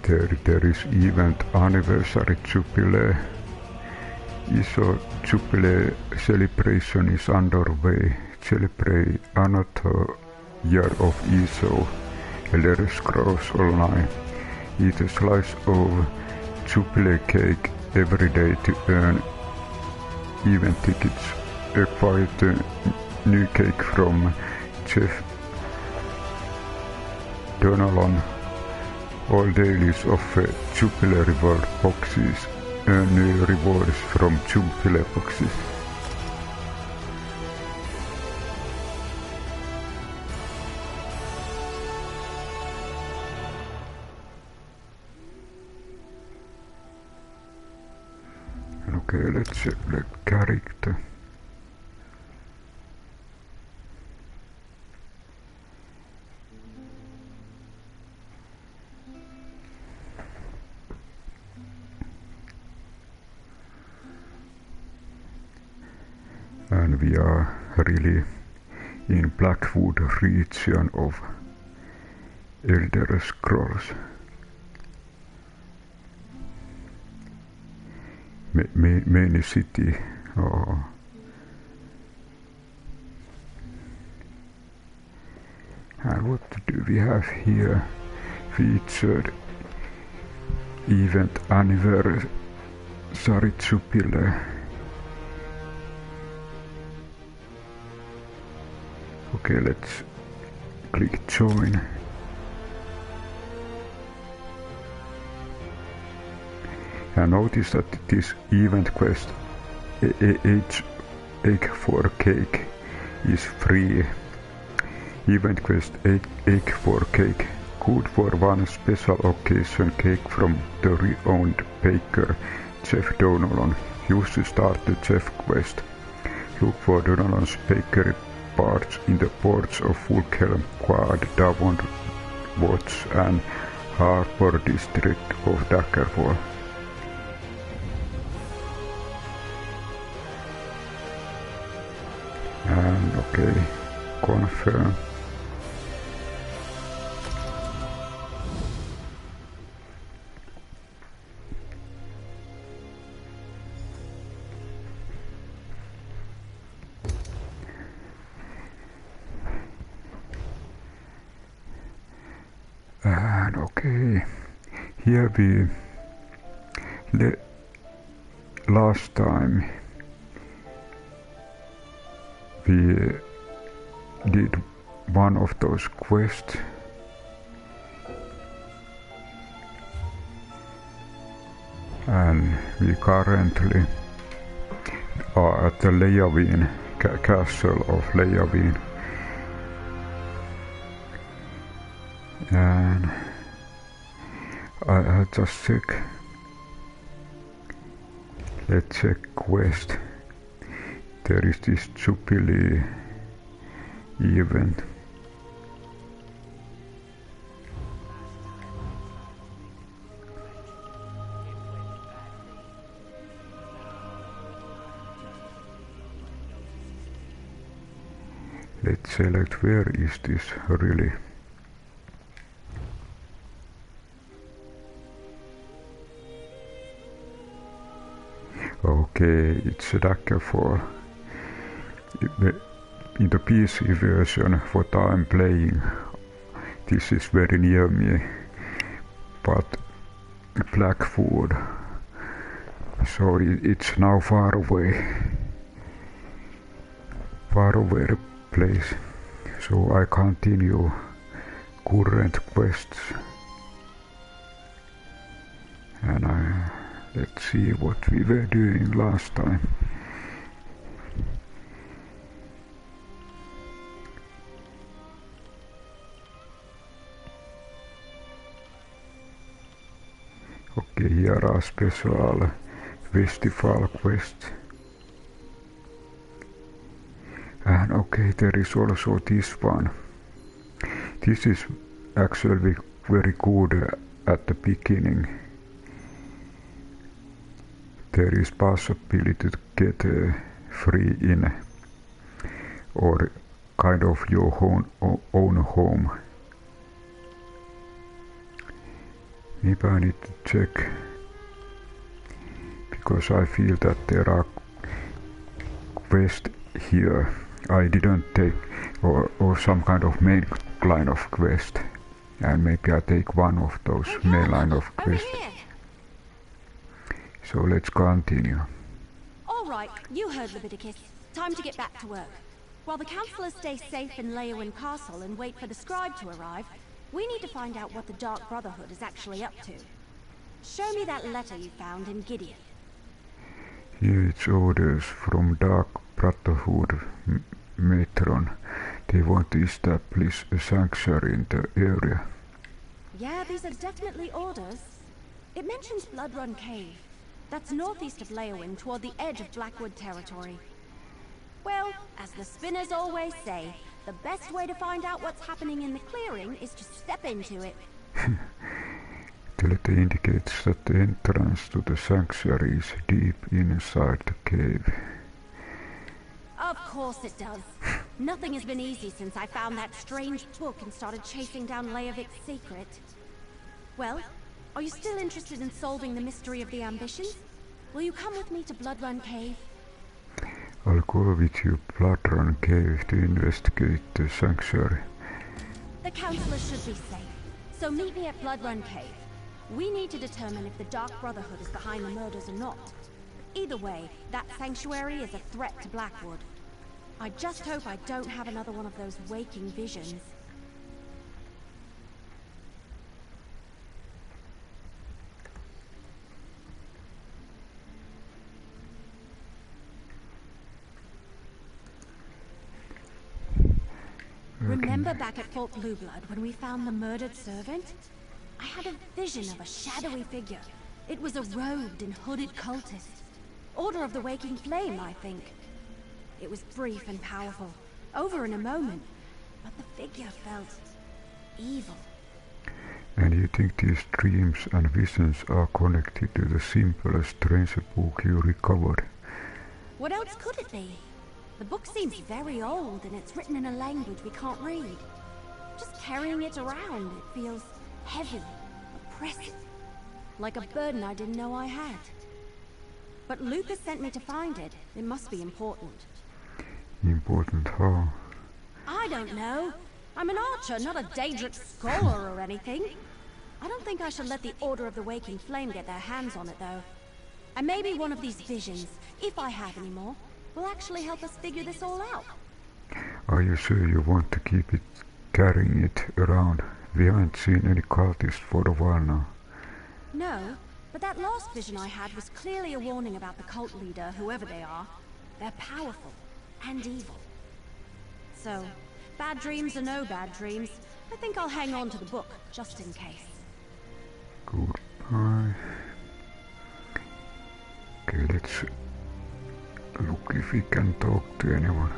There is event Anniversary Jubilee. ISO Jubilee celebration is underway. Celebrate another year of ISO. Elder Scrolls Online. Eat a slice of Jubilee cake every day to earn event tickets. Acquire the new cake from Chef Donalan. All dailies offer Jubilee reward boxes. Earn new rewards from Jubilee boxes. Okay, let's check the character. And we are really in Blackwood region of Elder Scrolls. Main city. Oh. And what do we have here? Featured event Anniversary Jubilee. Okay, let's click join. And notice that this event quest egg for cake is free. Event quest egg for cake, good for one special occasion cake from the renowned baker Chef Donalan. Used to start the chef quest. Look for Donalan's bakery parts in the ports of Fulkelm, Quad, Davon, Watts and Harbour district of Dagger. And okay, confirm. And okay, here we last time we did one of those quests and we currently are at the Leyawiin Castle of Leyawiin. And I just check. Let's check quest. There is this Jubilee event. Let's select where is this really. Okay, it's a Dagger for in the PC version what I'm playing. This is very near me, but Blackwood, so it's now far away place. So I continue current quests and let's see what we were doing last time. Okay, here are special festival quests. And okay, there is also this one. This is actually very good at the beginning. There is possibility to get free in or kind of your own home. Maybe I need to check, because I feel that there are quests here I didn't take, or some kind of main line of quest, and maybe I take one of those main line of quests. So let's continue. Alright, you heard Lovidicus. Time to get back to work. While the councillors stay safe in Leyawiin Castle and wait for the scribe to arrive, we need to find out what the Dark Brotherhood is actually up to. Show me that letter you found in Gideon. Here it's orders from Dark Brotherhood Matron. They want to establish a sanctuary in the area. Yeah, these are definitely orders. It mentions Bloodrun Cave. That's northeast of Leyawiin, toward the edge of Blackwood territory. Well, as the spinners always say, the best way to find out what's happening in the clearing is to step into it. The letter indicates that the entrance to the sanctuary is deep inside the cave. Of course it does. Nothing has been easy since I found that strange book and started chasing down Leyavik's secret. Well, are you still interested in solving the mystery of the ambitions? Will you come with me to Bloodrun Cave? I'll go with you Bloodrun Cave to investigate the sanctuary. The councillor should be safe, so meet me at Bloodrun Cave. We need to determine if the Dark Brotherhood is behind the murders or not. Either way, that sanctuary is a threat to Blackwood. I just hope I don't have another one of those waking visions. Remember back at Fort Blueblood when we found the murdered servant? I had a vision of a shadowy figure. It was a robed and hooded cultist. Order of the Waking Flame, I think. It was brief and powerful, over in a moment, but the figure felt evil. And you think these dreams and visions are connected to the simplest treasure book you recovered? What else could it be? The book seems very old and it's written in a language we can't read. Just carrying it around, it feels heavy, oppressive, like a burden I didn't know I had. But Lucas sent me to find it. It must be important. Important how? I don't know. I'm an archer, not a Daedric scholar or anything. I don't think I should let the Order of the Waking Flame get their hands on it, though. And maybe one of these visions, if I have any more, will actually help us figure this all out. Are you sure you want to keep it carrying it around? We haven't seen any cultists for a while now. No, but that last vision I had was clearly a warning about the cult leader, whoever they are. They're powerful and evil. So, bad dreams or no bad dreams, I think I'll hang on to the book, just in case. Goodbye. Okay, let's look if we can talk to anyone.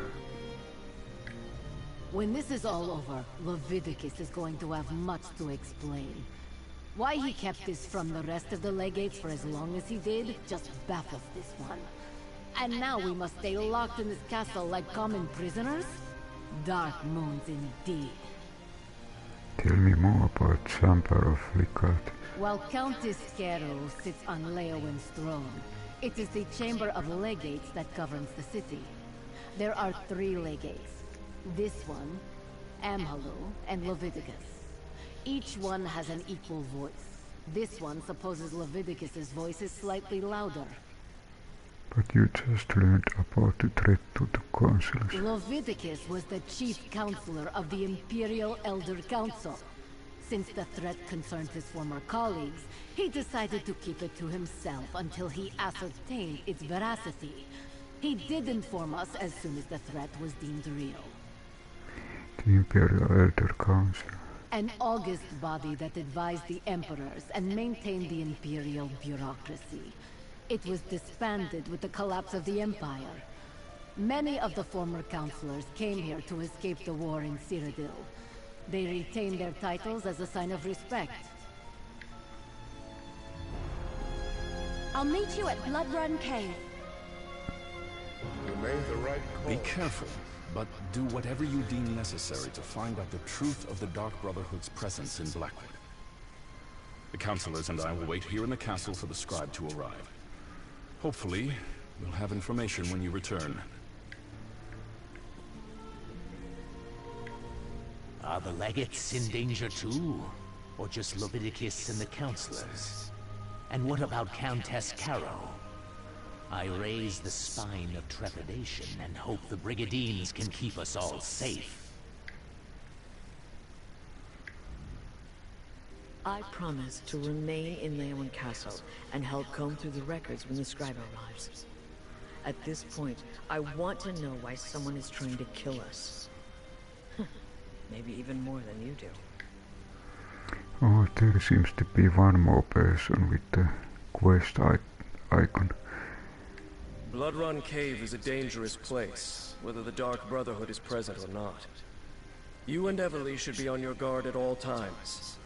When this is all over, Lovidicus is going to have much to explain. Why he kept this from the rest of the legates for as long as he did just baffles this one. And now we must stay locked in this castle like common prisoners? Dark moons indeed. Tell me more about Chamber of Legate. While Countess Skein sits on Leyawiin's throne, it is the Chamber of Legates that governs the city. There are 3 legates. This one, Am-Halu, and Lovidicus. Each one has an equal voice. This one supposes Lovidicus's voice is slightly louder. But you just learned about the threat to the councils. Lovidicus was the chief counselor of the Imperial Elder Council. Since the threat concerned his former colleagues, he decided to keep it to himself until he ascertained its veracity. He did inform us as soon as the threat was deemed real. The Imperial Elder Council. An august body that advised the emperors and maintained the imperial bureaucracy. It was disbanded with the collapse of the Empire. Many of the former councillors came here to escape the war in Cyrodiil. They retained their titles as a sign of respect. I'll meet you at Bloodrun Cave. You made the right call. Be careful, but do whatever you deem necessary to find out the truth of the Dark Brotherhood's presence in Blackwood. The councilors and I will wait here in the castle for the scribe to arrive. Hopefully, we'll have information when you return. Are the legates in danger too? Or just Lovidicus and the councilors? And what about Countess Caro? I raise the spine of trepidation and hope the Brigadines can keep us all safe. I promise to remain in Leyawiin Castle and help comb through the records when the scribe arrives. At this point, I want to know why someone is trying to kill us. Maybe even more than you do. Oh, there seems to be one more person with the quest icon. Bloodrun Cave is a dangerous place, whether the Dark Brotherhood is present or not. You and Eveli should be on your guard at all times.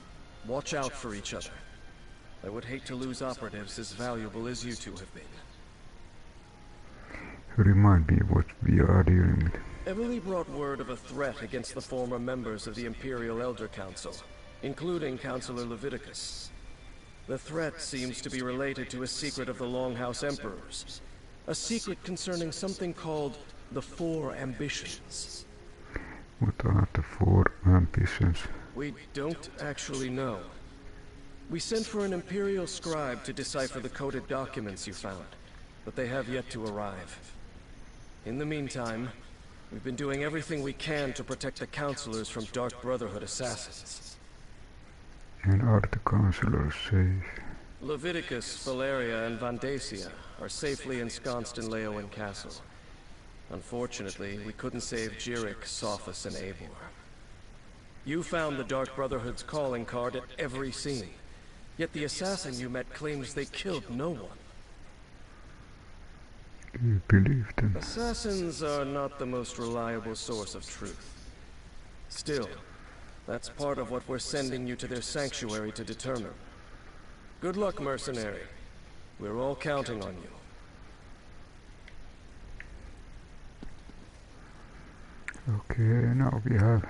Watch out for each other. I would hate to lose operatives as valuable as you two have been. Remind me what we are dealing with. Eveli brought word of a threat against the former members of the Imperial Elder Council, including Councilor Lovidicus. The threat seems to be related to a secret of the Longhouse Emperors. A secret concerning something called the Four Ambitions. What are the Four Ambitions? We don't actually know. We sent for an Imperial scribe to decipher the coded documents you found, but they have yet to arrive. In the meantime, we've been doing everything we can to protect the councilors from Dark Brotherhood assassins. And are the councilors safe? Lovidicus, Faleria, and Vandacia are safely ensconced in Leyawiin Castle. Unfortunately, we couldn't save Jirik, Sophus, and Eivor. You found the Dark Brotherhood's calling card at every scene, yet the assassin you met claims they killed no one. Do you believe them? Assassins are not the most reliable source of truth. Still, that's part of what we're sending you to their sanctuary to determine. Good luck, mercenary. We're all counting on you. Okay, now we have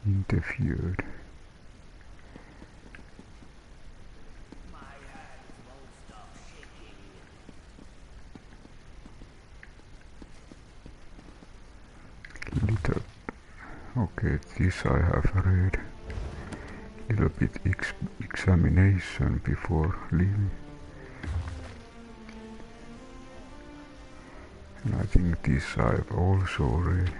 interviewed. Little. Okay, this I have read. Little bit examination before leaving. And I think this I've also read.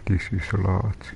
This is large.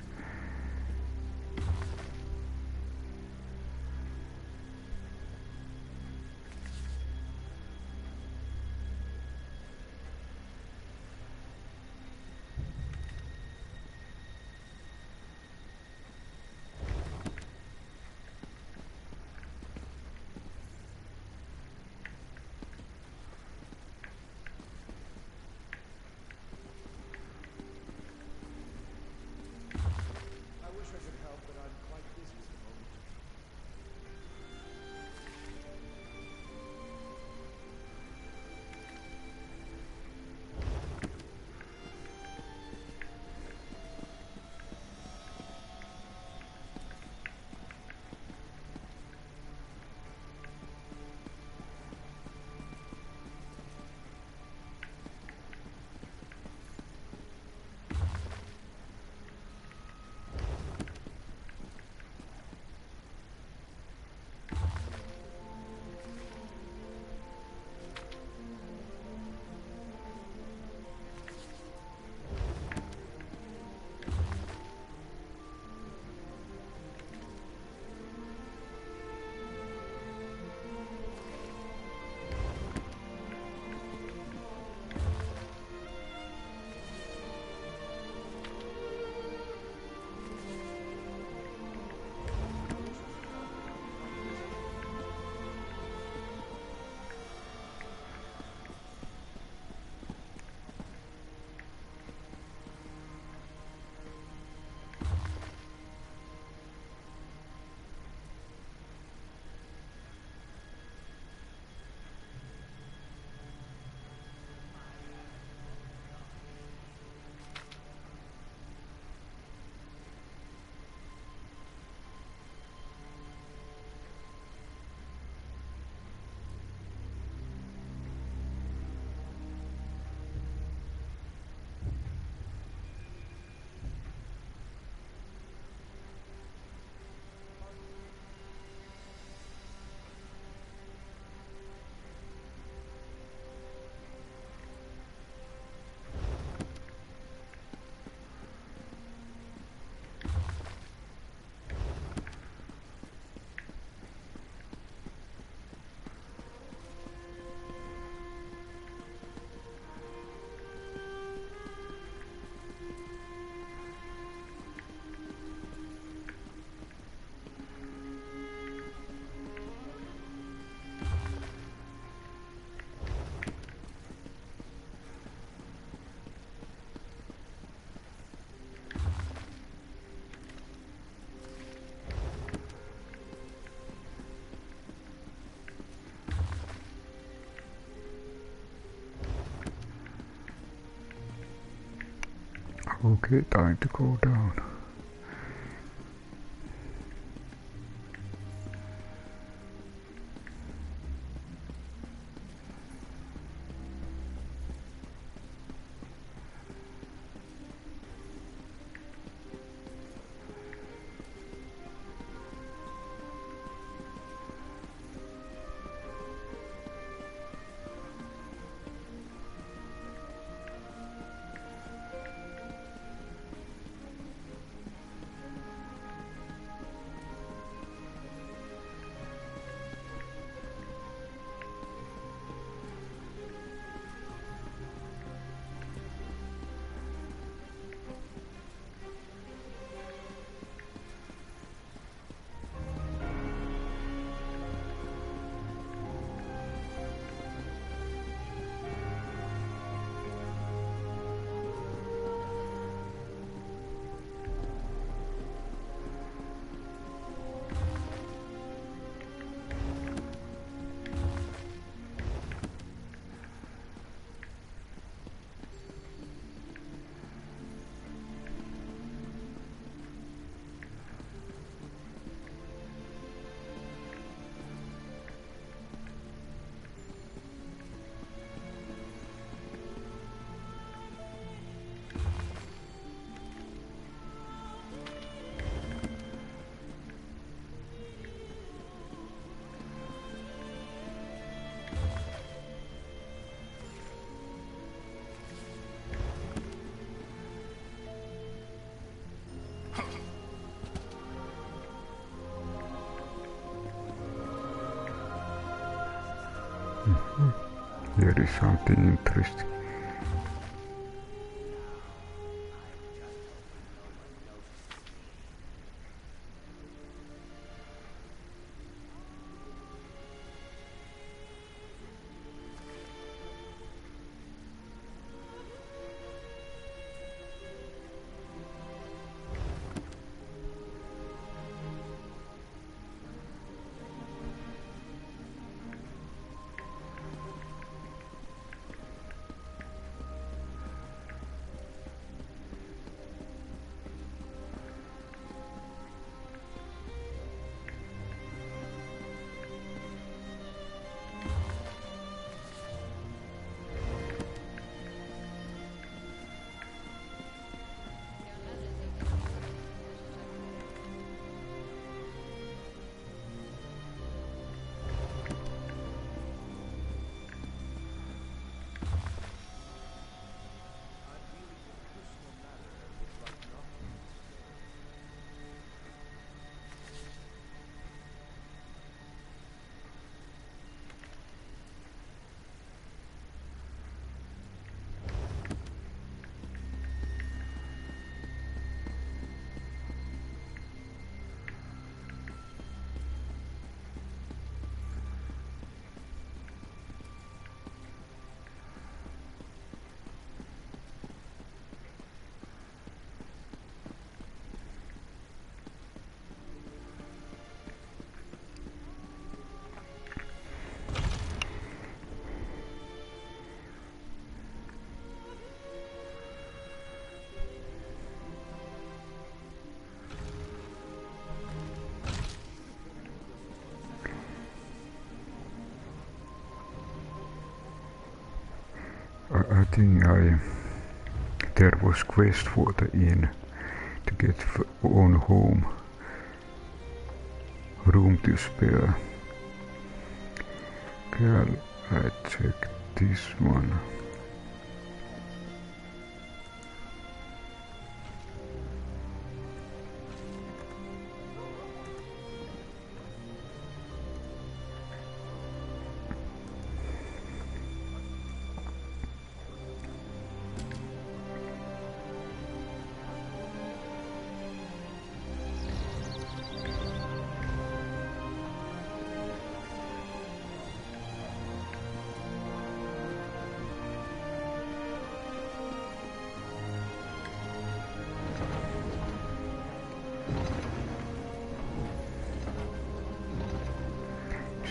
Okay, time to go down. Here is something interesting. I think there was quest for the inn to get own home, room to spare. Okay, I check this one.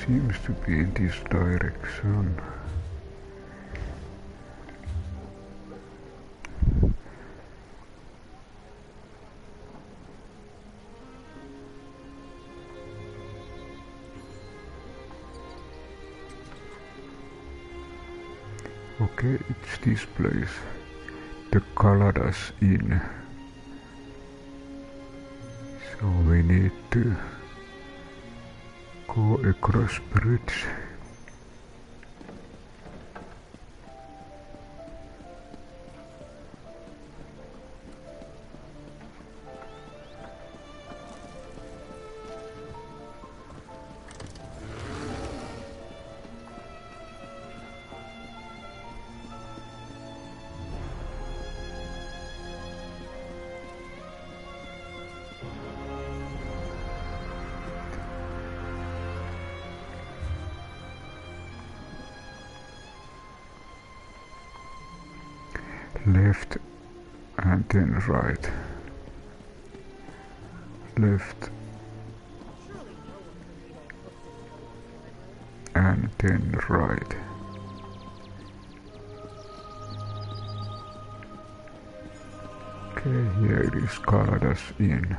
Seems to be in this direction. Okay, it's this place, the Kaladas Inn. So we need to go across bridge. Left and then right. Left and then right. Okay, here is Kaladas Inn.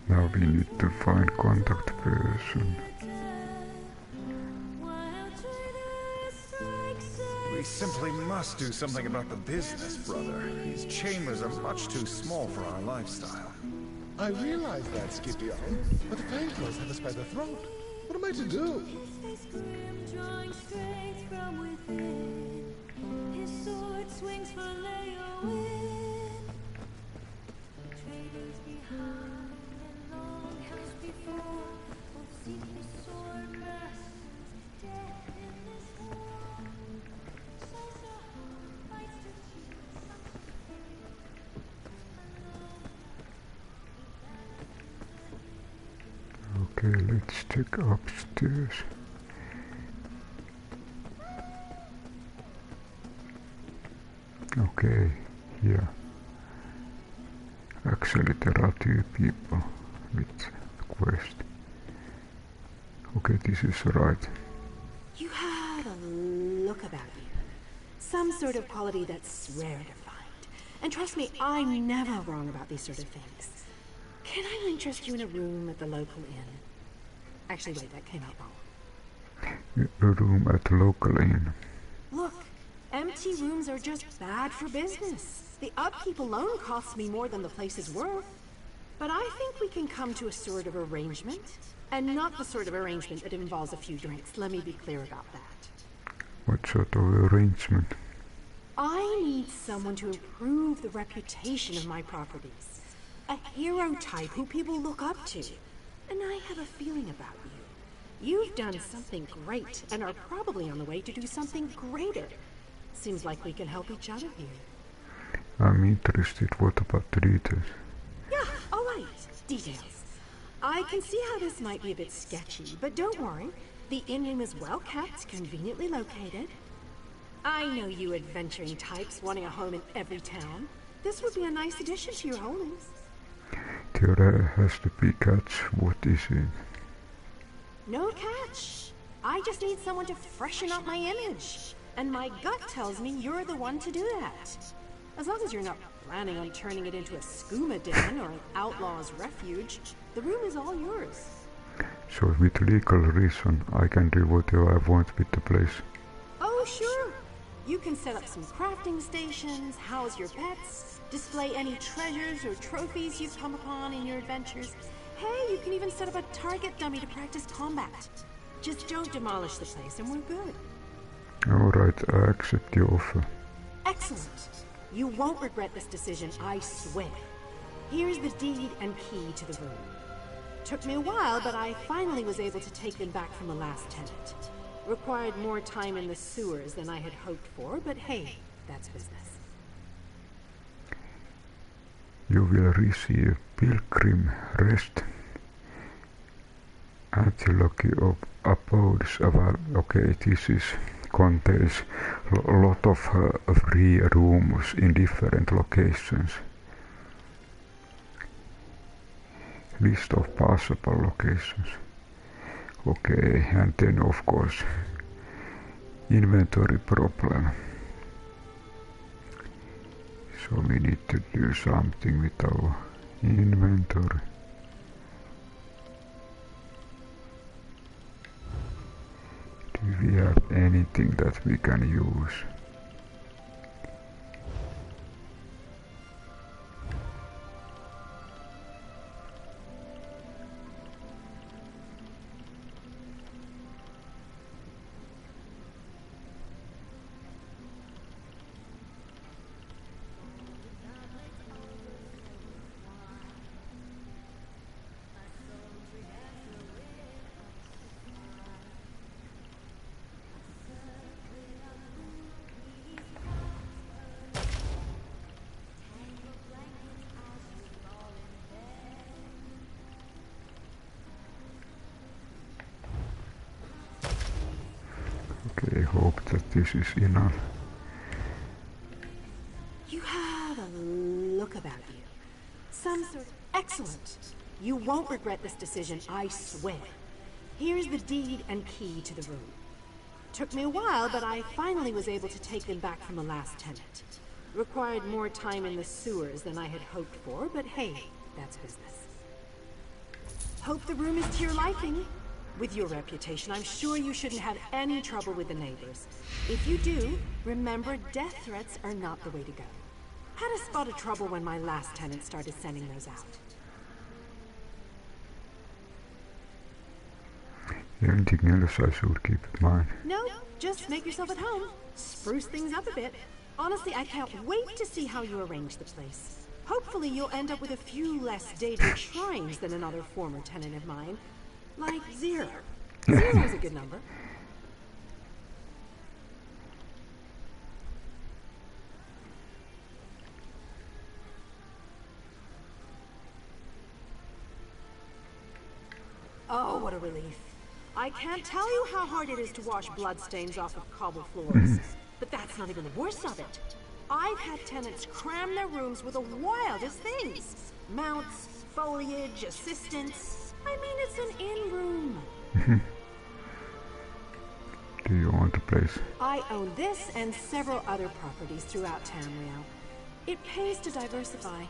Now we need to find contact person. We simply must do something about the business, brother. These chambers are much too small for our lifestyle. I realize that, Scipio, but the painkillers have us by the throat. What am I to do? His face grim, drawing straight from within. His sword swings for Leyawiin. Traitors behind and long house before. Both seek his sword masters, death in this war. Slice her heart, bites her cheek, Okay, let's check upstairs. Okay, yeah. Actually, there are 2 people with quest. Okay, this is right. You have a look about you. Some sort of quality that's rare to find. And trust me, I'm never wrong about these sort of things. Can I interest you in a room at the local inn? Actually, wait, that came out wrong. A room at the local inn. Look, empty rooms are just bad for business. The upkeep alone costs me more than the place is worth. But I think we can come to a sort of arrangement. And not the sort of arrangement that involves a few drinks. Let me be clear about that. What sort of arrangement? I need someone to improve the reputation of my properties. A hero type who people look up to. And I have a feeling about you. You've done something great and are probably on the way to do something greater. Seems like we can help each other here. I'm interested. What about the details? Yeah, alright. Details. I can see how this might be a bit sketchy, but don't worry. The inn room is well kept, conveniently located. I know you adventuring types wanting a home in every town. This would be a nice addition to your holdings. There has to be catch. What is it? No catch. I just need someone to freshen up my image. And my gut tells me you're the one to do that. As long as you're not planning on turning it into a skooma den or an outlaw's refuge, the room is all yours. So with legal reason, I can do whatever I want with the place. Oh, sure. You can set up some crafting stations, house your pets, display any treasures or trophies you've come upon in your adventures. Hey, you can even set up a target dummy to practice combat. Just don't demolish the place and we're good. Alright, I accept your offer. Excellent. You won't regret this decision, I swear. Here's the deed and key to the room. Took me a while, but I finally was able to take them back from the last tenant. Required more time in the sewers than I had hoped for, but hey, that's business. You will receive Pilgrim rest. Antilogy of abodes. Okay, this contains a lot of free rooms in different locations. List of possible locations. Okay, and then of course inventory problem. So we need to do something with our inventory. Do we have anything that we can use? Okay, hope that this is enough. You have a look about you. Some sort of... Excellent. You won't regret this decision, I swear. Here's the deed and key to the room. Took me a while, but I finally was able to take them back from the last tenant. Required more time in the sewers than I had hoped for, but hey, that's business. Hope the room is to your liking. With your reputation, I'm sure you shouldn't have any trouble with the neighbors. If you do, remember death threats are not the way to go. Had a spot of trouble when my last tenant started sending those out. Anything else I should keep in mind? No, just make yourself at home. Spruce things up a bit. Honestly, I can't wait to see how you arrange the place. Hopefully you'll end up with a few less dated shrines than another former tenant of mine. Like 0. 0 is a good number. Oh, what a relief. I can't tell you how hard it is to wash bloodstains off of cobble floors. But that's not even the worst of it. I've had tenants cram their rooms with the wildest things. Mounts, foliage, assistants. I mean, it's an in-room. Do you want the place? I own this and several other properties throughout Tamriel. It pays to diversify.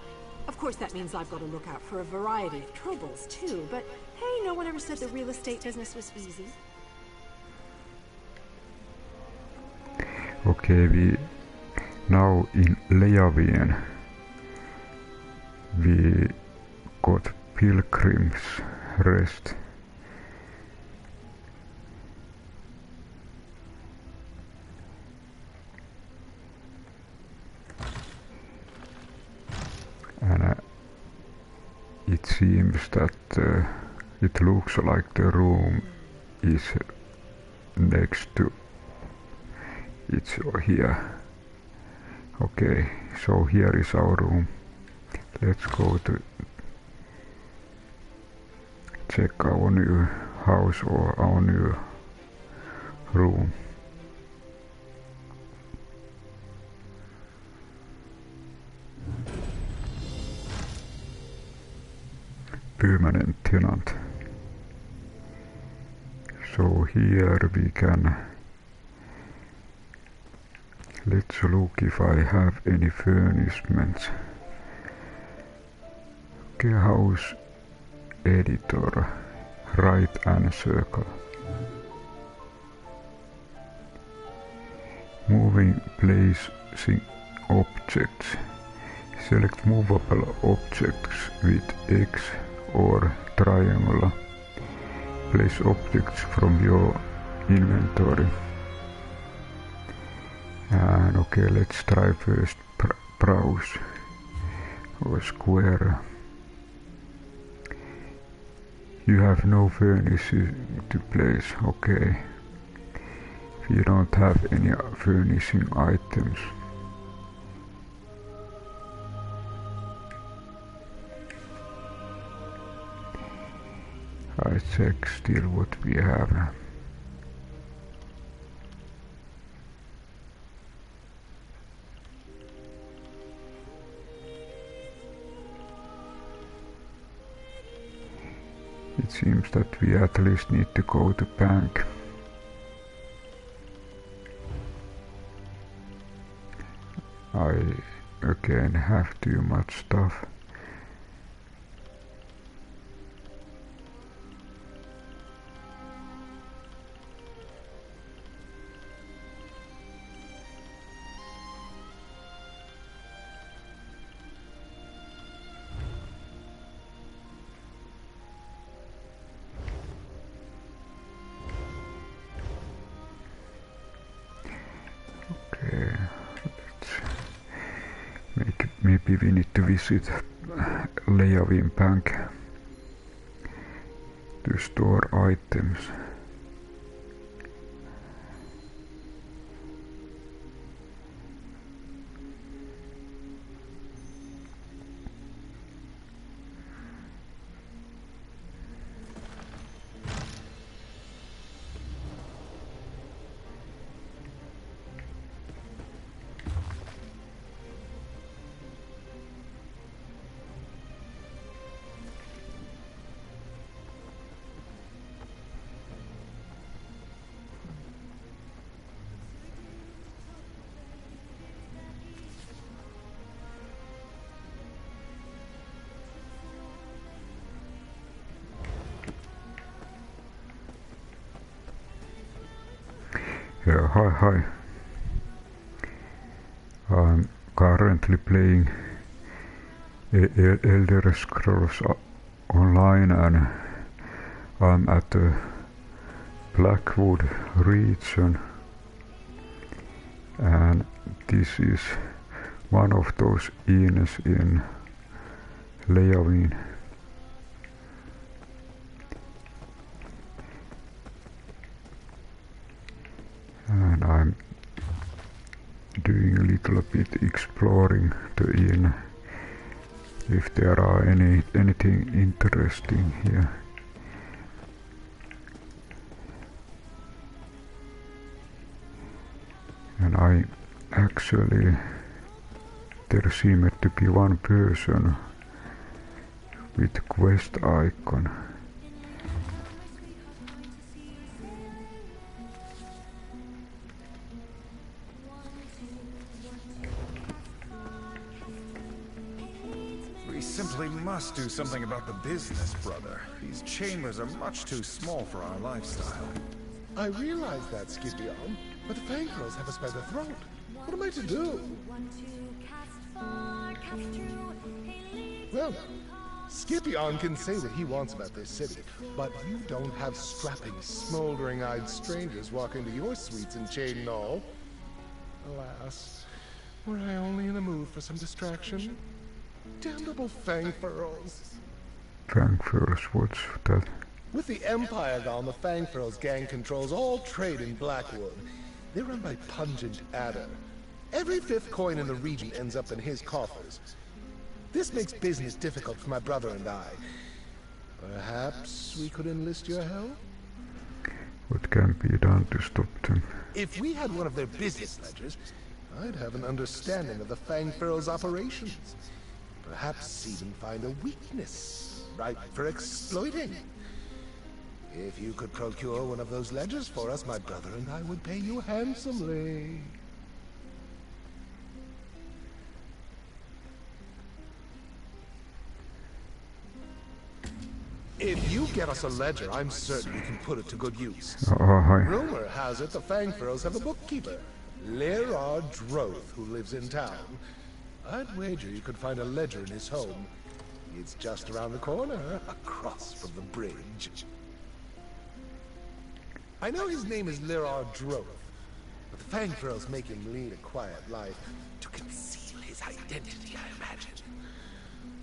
Of course, that means I've got to look out for a variety of troubles, too. But hey, no one ever said the real estate business was easy. Okay, we now in Leyawiin we got Pilgrim's Rest. And it seems that it looks like the room is next to it's here. Okay, so here is our room. Let's go to check our new house or our new room. Permanent tenant. So here we can let's look if I have any furnishments. Okay, house editor, right and circle. Moving placing objects. Select movable objects with X or triangle. Place objects from your inventory. And okay, let's try first browse or square. You have no furnishing to place, okay. If you don't have any furnishing items. I check still what we have. It seems that we at least need to go to bank. I again have too much stuff. Maybe we need to visit Leyawiin Bank to store items. Yeah, hi. I'm currently playing Elder Scrolls Online and I'm at the Blackwood region, and this is one of those inns in Leyawiin. And I'm doing a little bit exploring the inn, if there are anything interesting here. And I actually, there seemed to be one person with quest icon. We simply must do something about the business, brother. These chambers are much too small for our lifestyle. I realize that, Scipion, but the Fangirls have us by the throat. What am I to do? Well, Scipion can say what he wants about this city, but you don't have strapping, smoldering-eyed strangers walking to your suites in chain and all. Alas, were I only in the mood for some distraction? Damnable Fangfurls. Fangfurls, what's that? With the Empire gone, the Fangfurls gang controls all trade in Blackwood. They're run by Pungent Adder. Every fifth coin in the region ends up in his coffers. This makes business difficult for my brother and I. Perhaps we could enlist your help? What can be done to stop them? If we had one of their business ledgers, I'd have an understanding of the Fangfurls' operations. Perhaps even find a weakness ripe for exploiting. If you could procure one of those ledgers for us, my brother and I would pay you handsomely. If you get us a ledger, I'm certain we can put it to good use. Hi. Rumor has it the Fangfurls have a bookkeeper, Bedraud, who lives in town. I'd wager you could find a ledger in his home. It's just around the corner, across from the bridge. I know his name is Bedraud, but the Fangfurls make him lead a quiet life to conceal his identity, I imagine.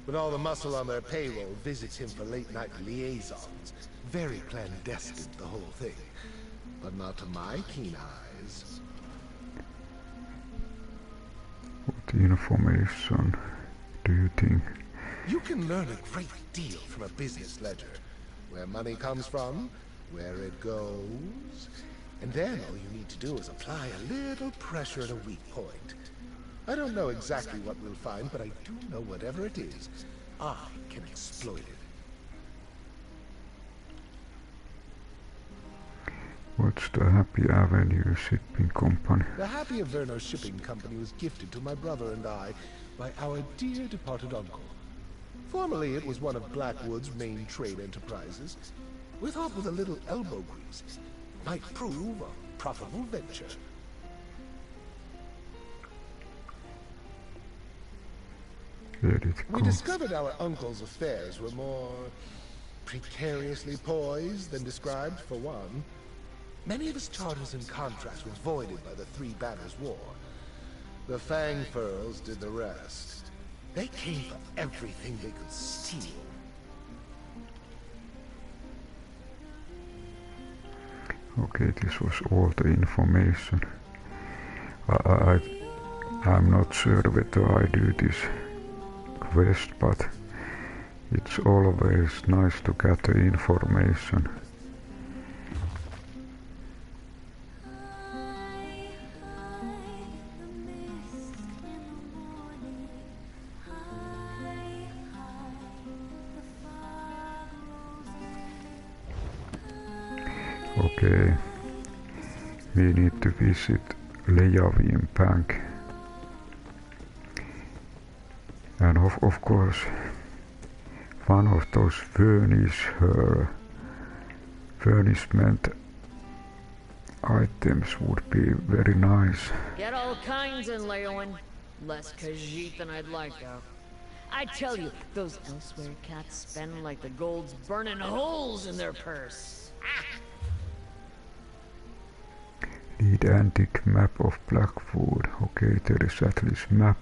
But all the muscle on their payroll visits him for late-night liaisons. Very clandestine, the whole thing. But not to my keen eyes. What information do you think? You can learn a great deal from a business ledger. Where money comes from, where it goes. And then all you need to do is apply a little pressure at a weak point. I don't know exactly what we'll find, but I do know whatever it is, I can exploit it. What's the Happy Avenue Shipping Company? The Happy Avenue Shipping Company was gifted to my brother and I by our dear departed uncle. Formerly it was one of Blackwood's main trade enterprises. We thought with a little elbow grease, it might prove a profitable venture. We discovered our uncle's affairs were more precariously poised than described, for one. Many of his charters and contracts were voided by the Three Banners War. The Fangfurls did the rest. They came for everything they could steal. Okay, this was all the information. I'm not sure whether I do this quest, but it's always nice to get the information. Okay, we need to visit Leyawiin Bank. And of course, one of those furnishment items would be very nice. Get all kinds in, Leyawiin. Less Khajiit than I'd like, though. I tell you, those elsewhere cats spend like the gold's burning holes in their purse. Need antique map of Blackwood. Okay, there is at least map.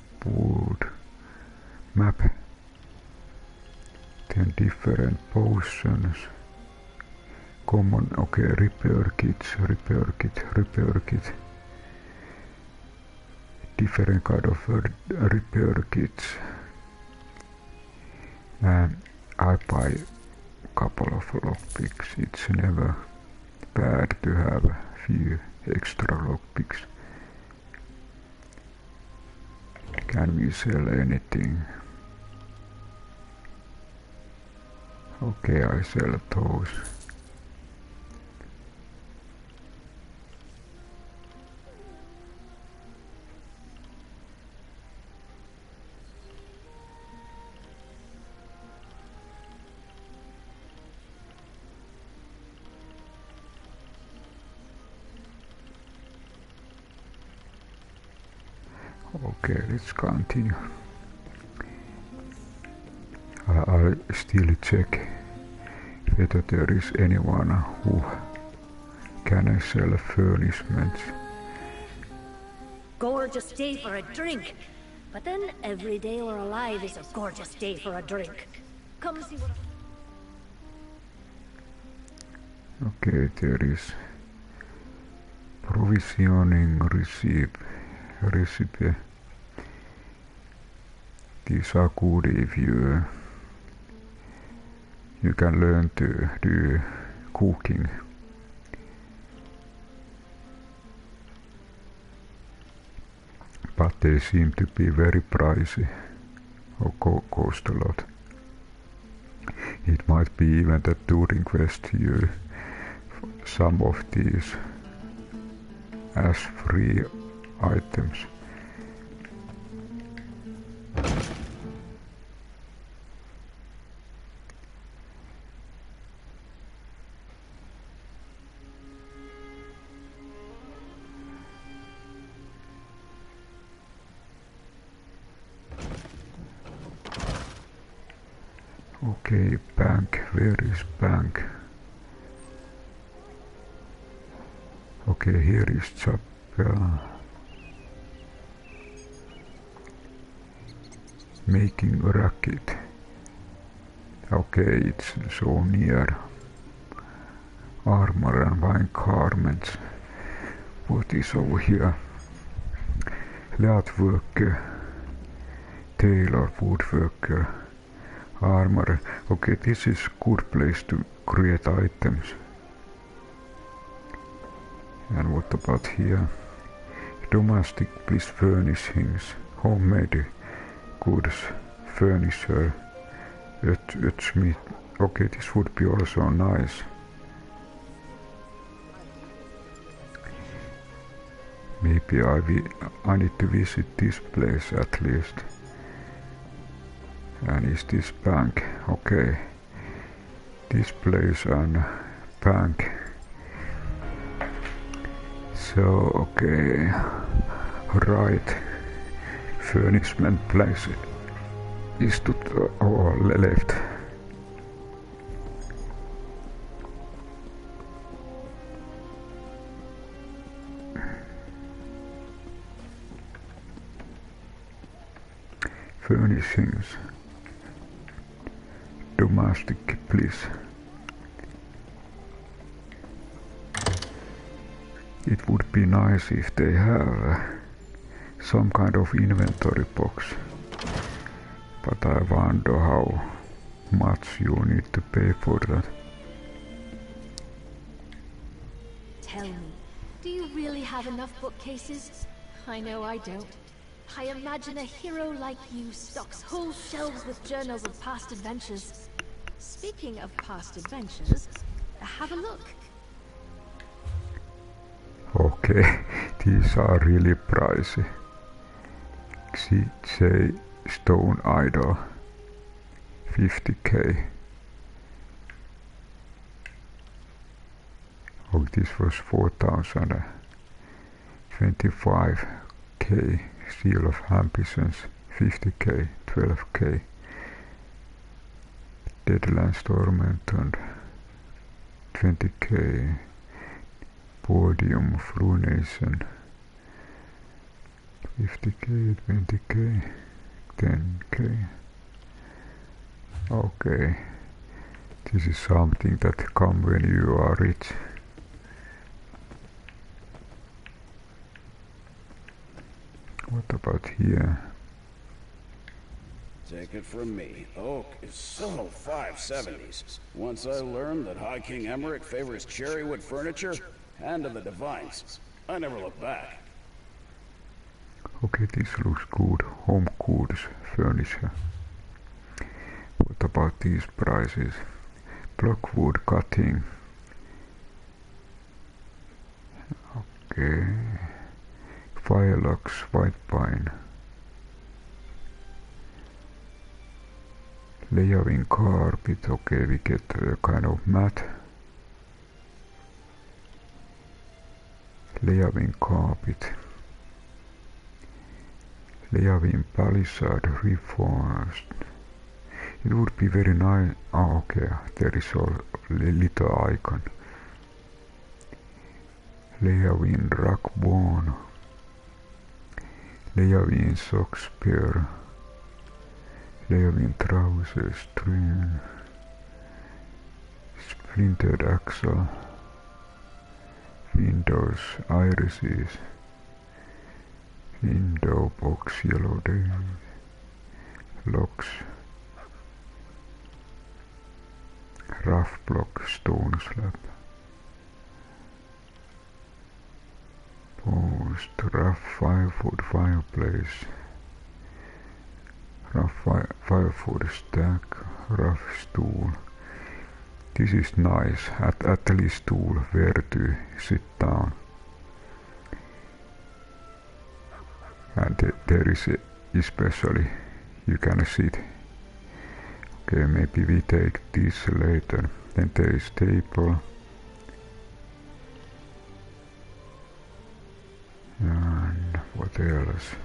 10 different potions. Common, okay, repair kit. Different kind of repair kits. I buy a couple of lockpicks. It's never bad to have a few extra lockpicks. Can we sell anything? Okay, I sell those. Okay, let's continue. I'll still check whether there is anyone who can sell furnishments. Gorgeous day for a drink. But then every day we're alive is a gorgeous day for a drink. Come see what... Okay, there is provisioning recipe. These are good if you can learn to do cooking. But they seem to be very pricey or cost a lot. It might be even that to request you some of these as free items. Okay, bank, where is bank? Okay, here is chapel. Making a racket. Okay, it's so near. Armor and wine garments. What is over here? Leatworker, tailor, woodworker, armor. Okay, this is good place to create items. And what about here? Domestic, please furnishings, homemade goods, furniture, smith. Okay, this would be also nice. Maybe I need to visit this place at least. And is this bank? Okay. This place and bank. So, okay. Right. Furnishment place is to the left. Furnishings. Domestic, please. It would be nice if they have some kind of inventory box, but I wonder how much you need to pay for that. Tell me, do you really have enough bookcases? I know I don't. I imagine a hero like you stocks whole shelves with journals of past adventures. Speaking of past adventures, have a look. Okay, these are really pricey. CJ Stone Idol, 50k. Oh, this was 4,025k. Seal of Ambitions 50k, 12k. Deadlands Tormented 20k. Podium of Ruination 50k, 20k, 10k. Okay, this is something that comes when you are rich. What about here? Take it from me, oak is so 570s. Once I learned that High King Emmerich favors cherrywood furniture, hand of the divines, I never look back. Okay, this looks good. Home goods, furniture. What about these prices? Blockwood cutting. Okay. Firelocks, white pine. Leyawiin carpet. Okay, we get a kind of mat. Leyawiin carpet. Leyawiin palisade reinforced. It would be very nice. Oh, okay, there is a little icon. Leyawiin rug-born. Leyawiin socks pair. Leyawiin trousers trim. Splintered axle. Windows, irises. Window box, yellow day. Locks. Rough block, stone slab. Post, rough firewood fireplace. Rough firewood stack, rough stool. This is nice, at least stool where to sit down. And there is especially you can sit. Okay, maybe we take this later. Then there is table. And what else?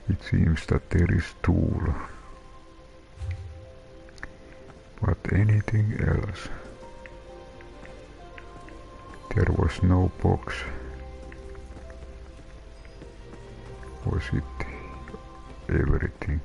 It seems that there is tool. But anything else? There was no box. Was it everything?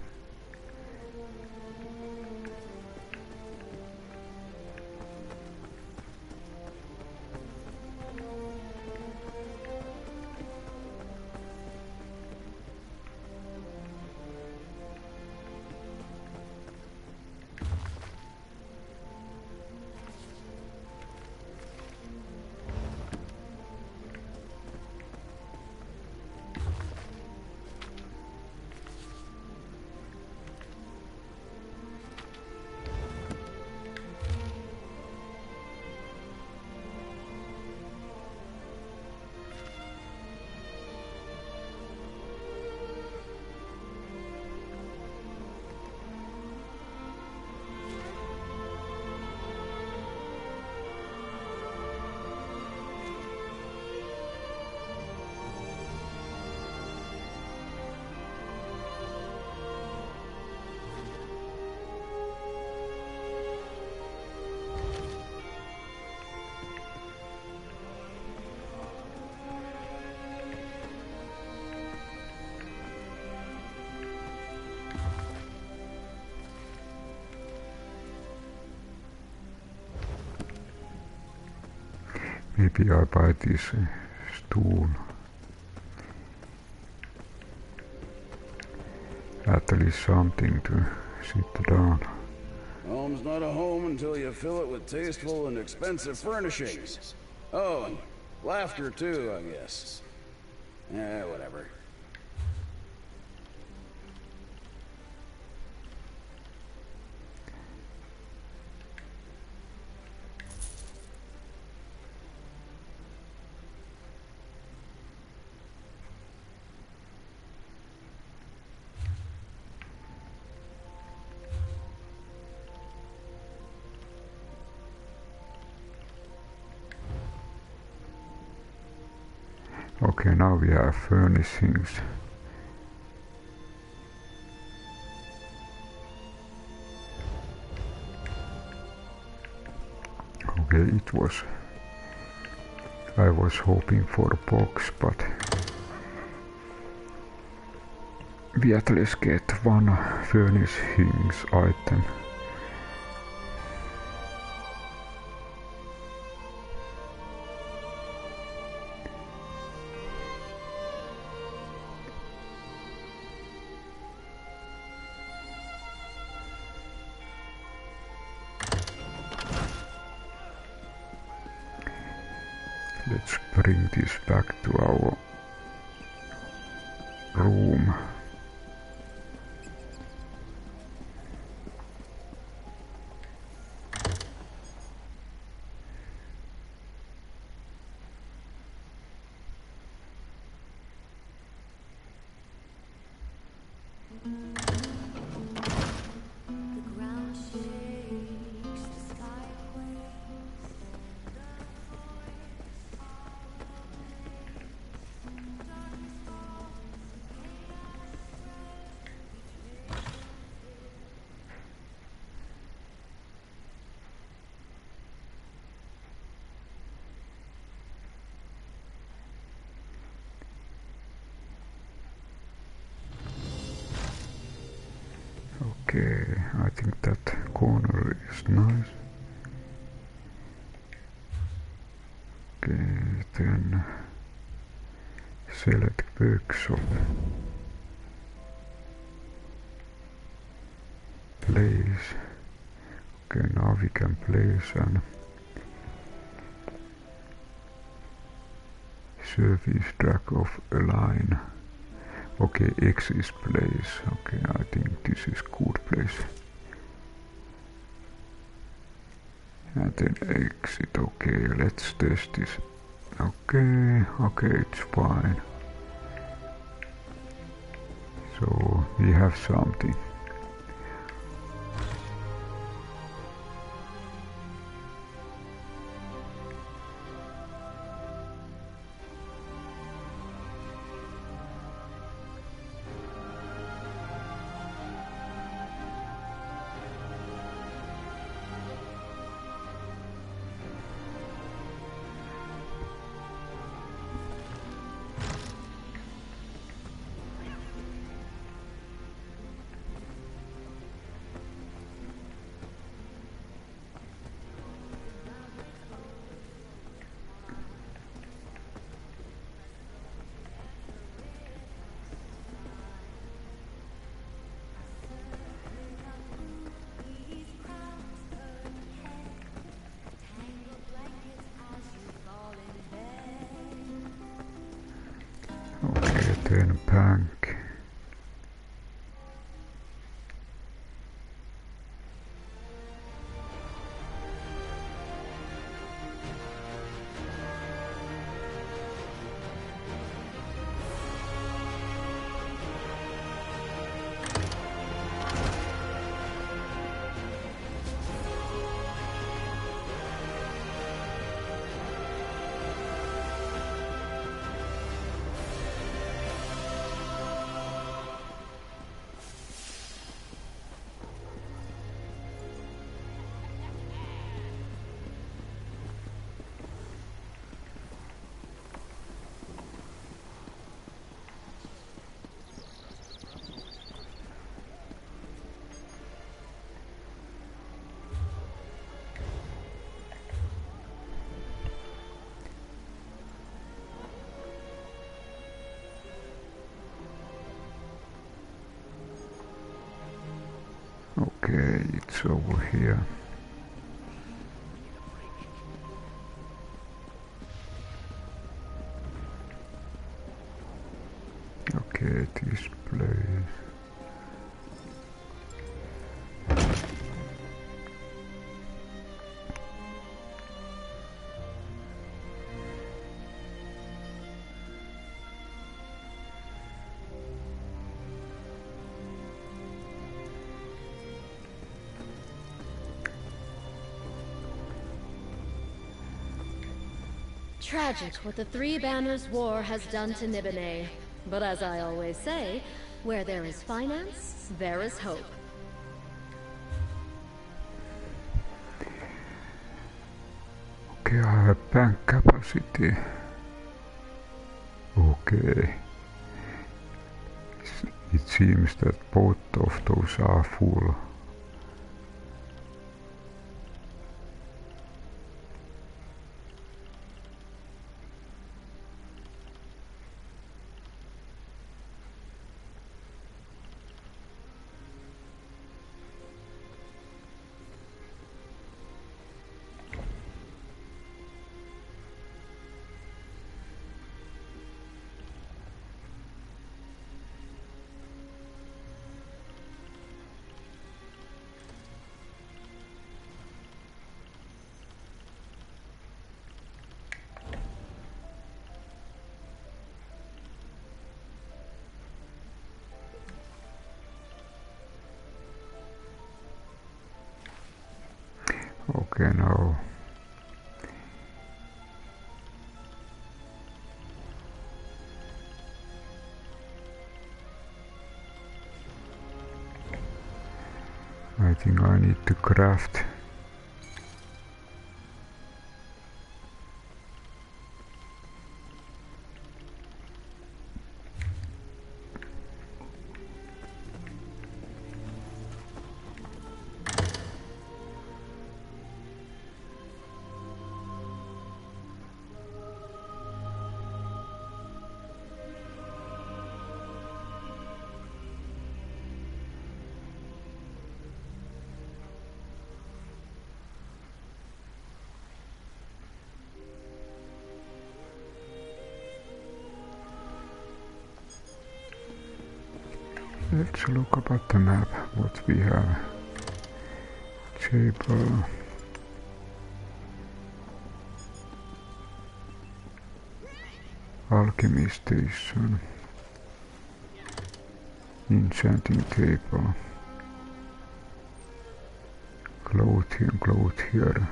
Maybe I buy this stool. At least something to sit down. Home's not a home until you fill it with tasteful and expensive furnishings. Oh, and laughter too, I guess. Whatever. Okay, now we have furnishings. Okay, I was hoping for a box, but we at least get one furnishings item. Let's bring this back to our room. Okay, I think that corner is nice. Okay, then select workshop. Place. Okay, now we can place an service track of a line. Okay, X is place. Okay, I think this is good place. And then exit. Okay, let's test this. Okay, it's fine. So we have something. Okay, then bank. Okay, it's over here. Okay, this place. Tragic what the Three Banners War has done to Nibene. But as I always say, where there is finance, there is hope. Okay, I have bank capacity. Okay. It seems that both of those are full. Okay, now I think I need to craft. Let's look about the map, what we have. Chapel. Alchemy station. Enchanting table. Clothier.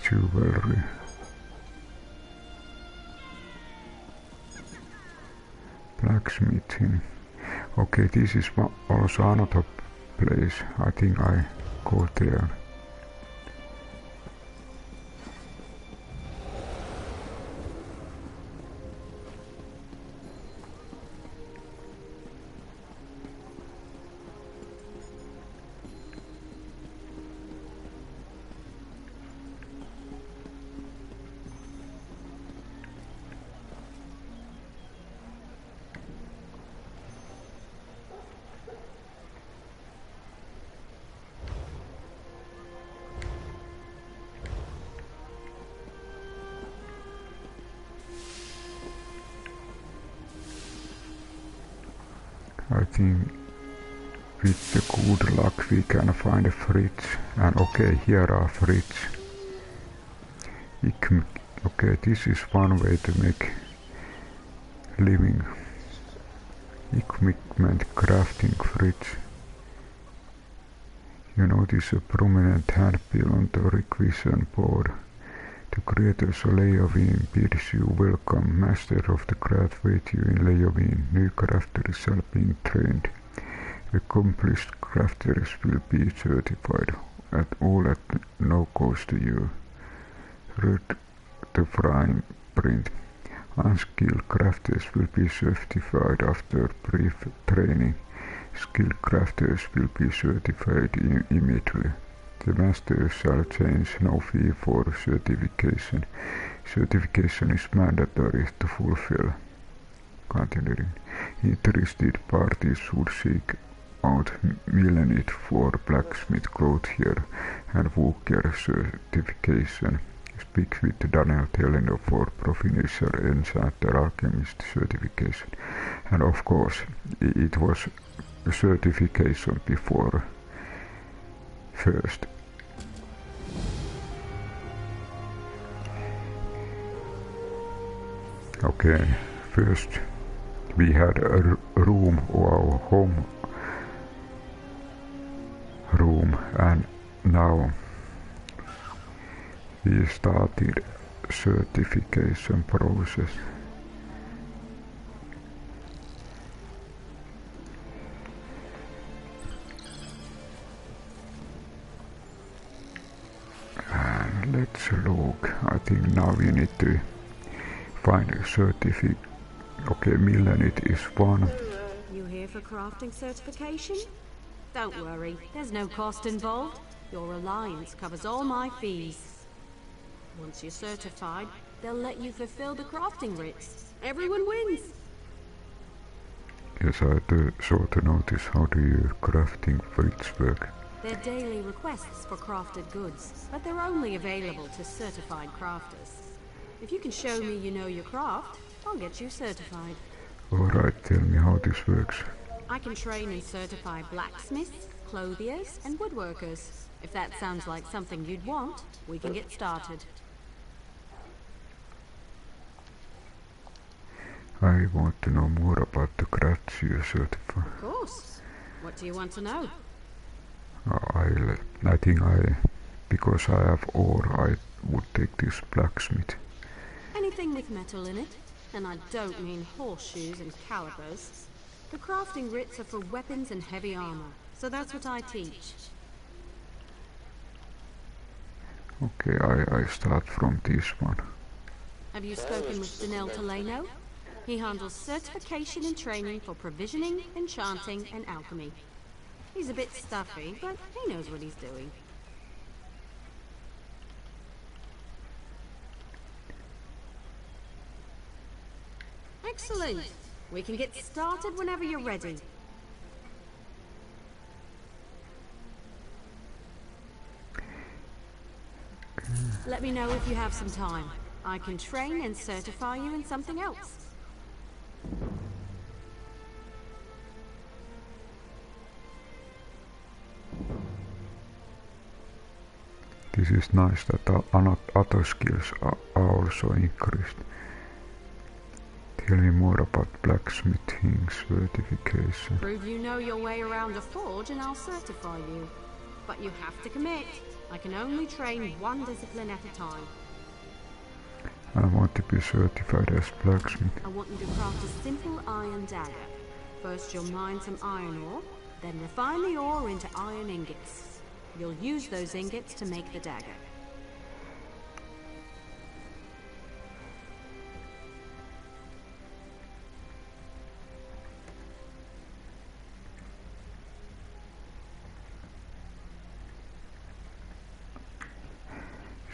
Jubilee. Blacksmithing. Okay, this is also another place. I think I go there. I think with the good luck we can find a fridge. And okay, here are fridge. Okay, this is one way to make living. Equipment crafting fridge. You notice a prominent handbill on the requisition board. The creators of Leyawiin bids you welcome. Master of the craft wait you in Leyawiin. New crafters are being trained. Accomplished crafters will be certified at no cost to you. Read the fine print. Unskilled crafters will be certified after brief training. Skilled crafters will be certified immediately. The master shall charge no fee for certification. Certification is mandatory to fulfill. Continuing. Interested parties should seek out Lerned for blacksmith, clothier and woodworker certification. Speak with Daniel Teleno for proficiency enchanter alchemist certification. And of course, it was a certification before first. Okay, first we had a room, our home room, and now He started certification process. And let's look. I think now we need to find a certificate. Okay, Millennium is one. You here for crafting certification? Don't worry, there's no cost involved. Your alliance covers all my fees. Once you're certified, they'll let you fulfill the crafting writs. Everyone wins. Yes, I saw to notice how do your crafting writs work. They're daily requests for crafted goods, but they're only available to certified crafters. If you can show me you know your craft, I'll get you certified. Alright, tell me how this works. I can train and certify blacksmiths, clothiers, and woodworkers. If that sounds like something you'd want, we can get started. I want to know more about the crafts you certify. Of course. What do you want to know? I think because I have ore, I would take this blacksmith. Anything with metal in it, and I don't mean horseshoes and calibers. The crafting writs are for weapons and heavy armor, so that's what I teach. Okay, I start from this one. Have you spoken with Danel Teleno? He handles certification and training for provisioning, enchanting, and alchemy. He's a bit stuffy, but he knows what he's doing. Excellent! We can get started whenever you're ready. Let me know if you have some time. I can train and certify you in something else. This is nice that other skills are also increased. Tell me more about blacksmithing certification. Prove you know your way around a forge and I'll certify you. But you have to commit. I can only train one discipline at a time. I want to be certified as blacksmith. I want you to craft a simple iron dagger. First you'll mine some iron ore, then refine the ore into iron ingots. You'll use those ingots to make the dagger.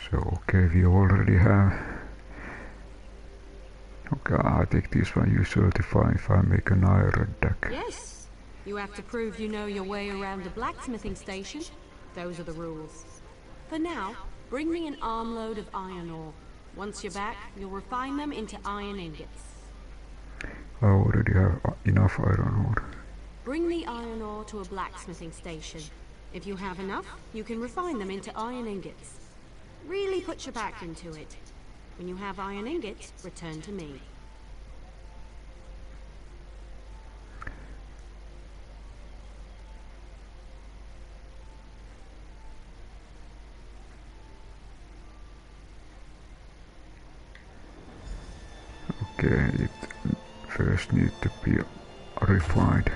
So, okay, we already have... Okay, I take this one, you certify if I make an iron dagger. Yes! You have to prove you know your way around the blacksmithing station. Those are the rules. For now, bring me an armload of iron ore. Once you're back, you'll refine them into iron ingots. I already have enough iron ore. Bring the iron ore to a blacksmithing station. If you have enough, you can refine them into iron ingots. Really put your back into it. When you have iron ingots, return to me. Okay, it first needs to be refined.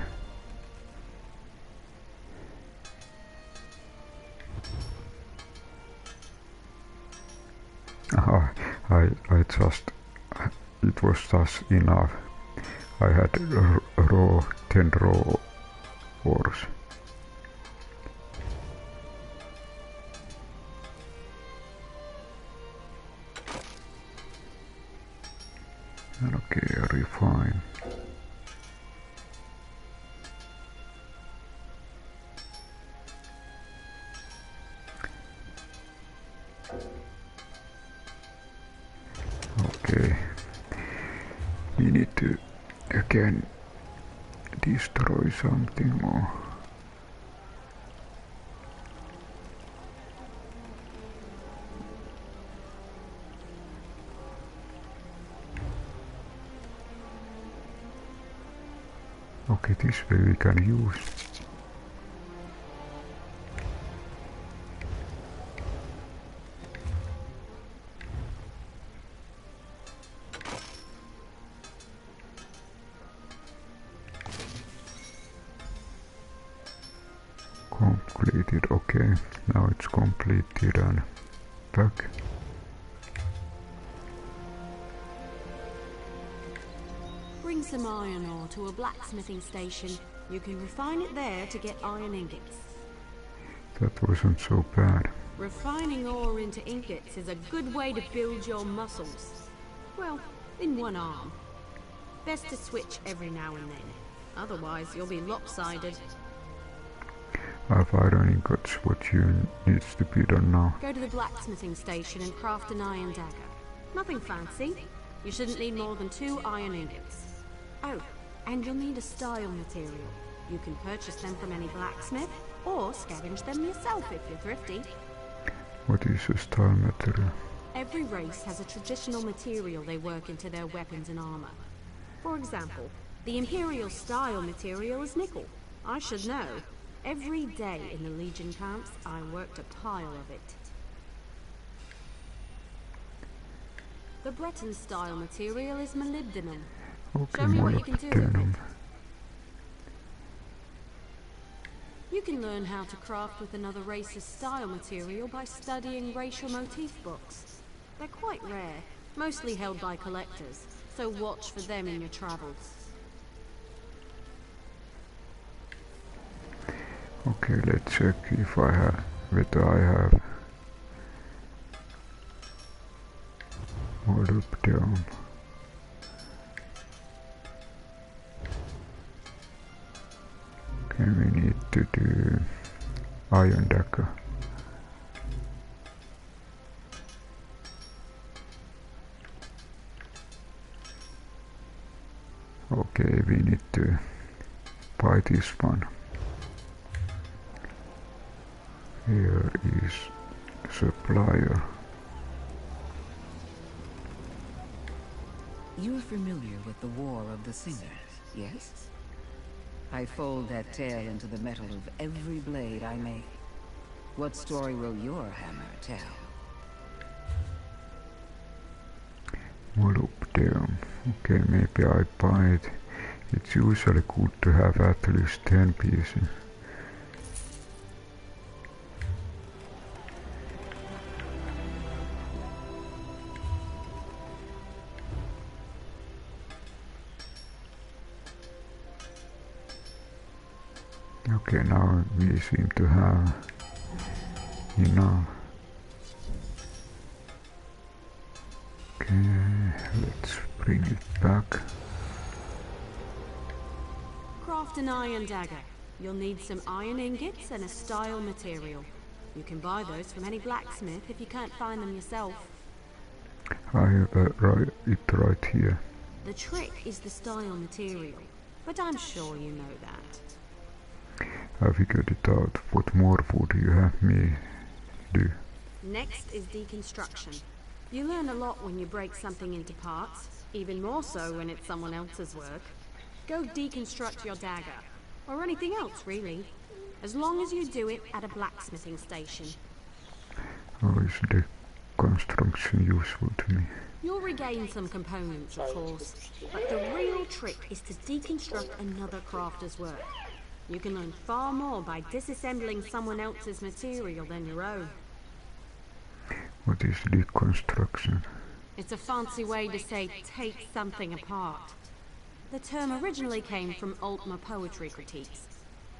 It was just enough. I had 10 raw ores. Okay, refine. Okay, we need to again destroy something more. Okay, this way we can use. completed. Okay, now it's completed and back. Bring some iron ore to a blacksmithing station. You can refine it there to get iron ingots. That wasn't so bad. Refining ore into ingots is a good way to build your muscles. Well, in one arm. Best to switch every now and then. Otherwise, you'll be lopsided. I've iron ingots. What needs to be done now? Go to the blacksmithing station and craft an iron dagger. Nothing fancy. You shouldn't need more than 2 iron ingots. Oh, and you'll need a style material. You can purchase them from any blacksmith, or scavenge them yourself if you're thrifty. What is a style material? Every race has a traditional material they work into their weapons and armor. For example, the Imperial style material is nickel. I should know. Every day in the Legion camps, I worked a pile of it. The Breton style material is molybdenum. Okay, Show me what you can do with molybdenum. it. You can learn how to craft with another race's style material by studying racial motif books. They're quite rare, mostly held by collectors, so watch for them in your travels. Okay, let's check if I have, whether I have molybdenum. Okay, we need to do iron dagger. Okay, we need to buy this one. Here is supplier. You're familiar with the War of the Singers, yes? I fold that tale into the metal of every blade I make. What story will your hammer tell? Molybdenum. Okay, maybe I buy it. It's usually good to have at least 10 pieces. Okay, now we seem to have enough. Okay, let's bring it back. Craft an iron dagger. You'll need some iron ingots and a style material. You can buy those from any blacksmith if you can't find them yourself. I have it right here. The trick is the style material, but I'm sure you know that. I figured it out. What more would you have me do? Next is deconstruction. You learn a lot when you break something into parts, even more so when it's someone else's work. Go deconstruct your dagger, or anything else really, as long as you do it at a blacksmithing station. How is deconstruction useful to me? You'll regain some components, of course, but the real trick is to deconstruct another crafter's work. You can learn far more by disassembling someone else's material than your own. What is deconstruction? It's a fancy way to say take something apart. The term originally came from Altmer poetry critiques.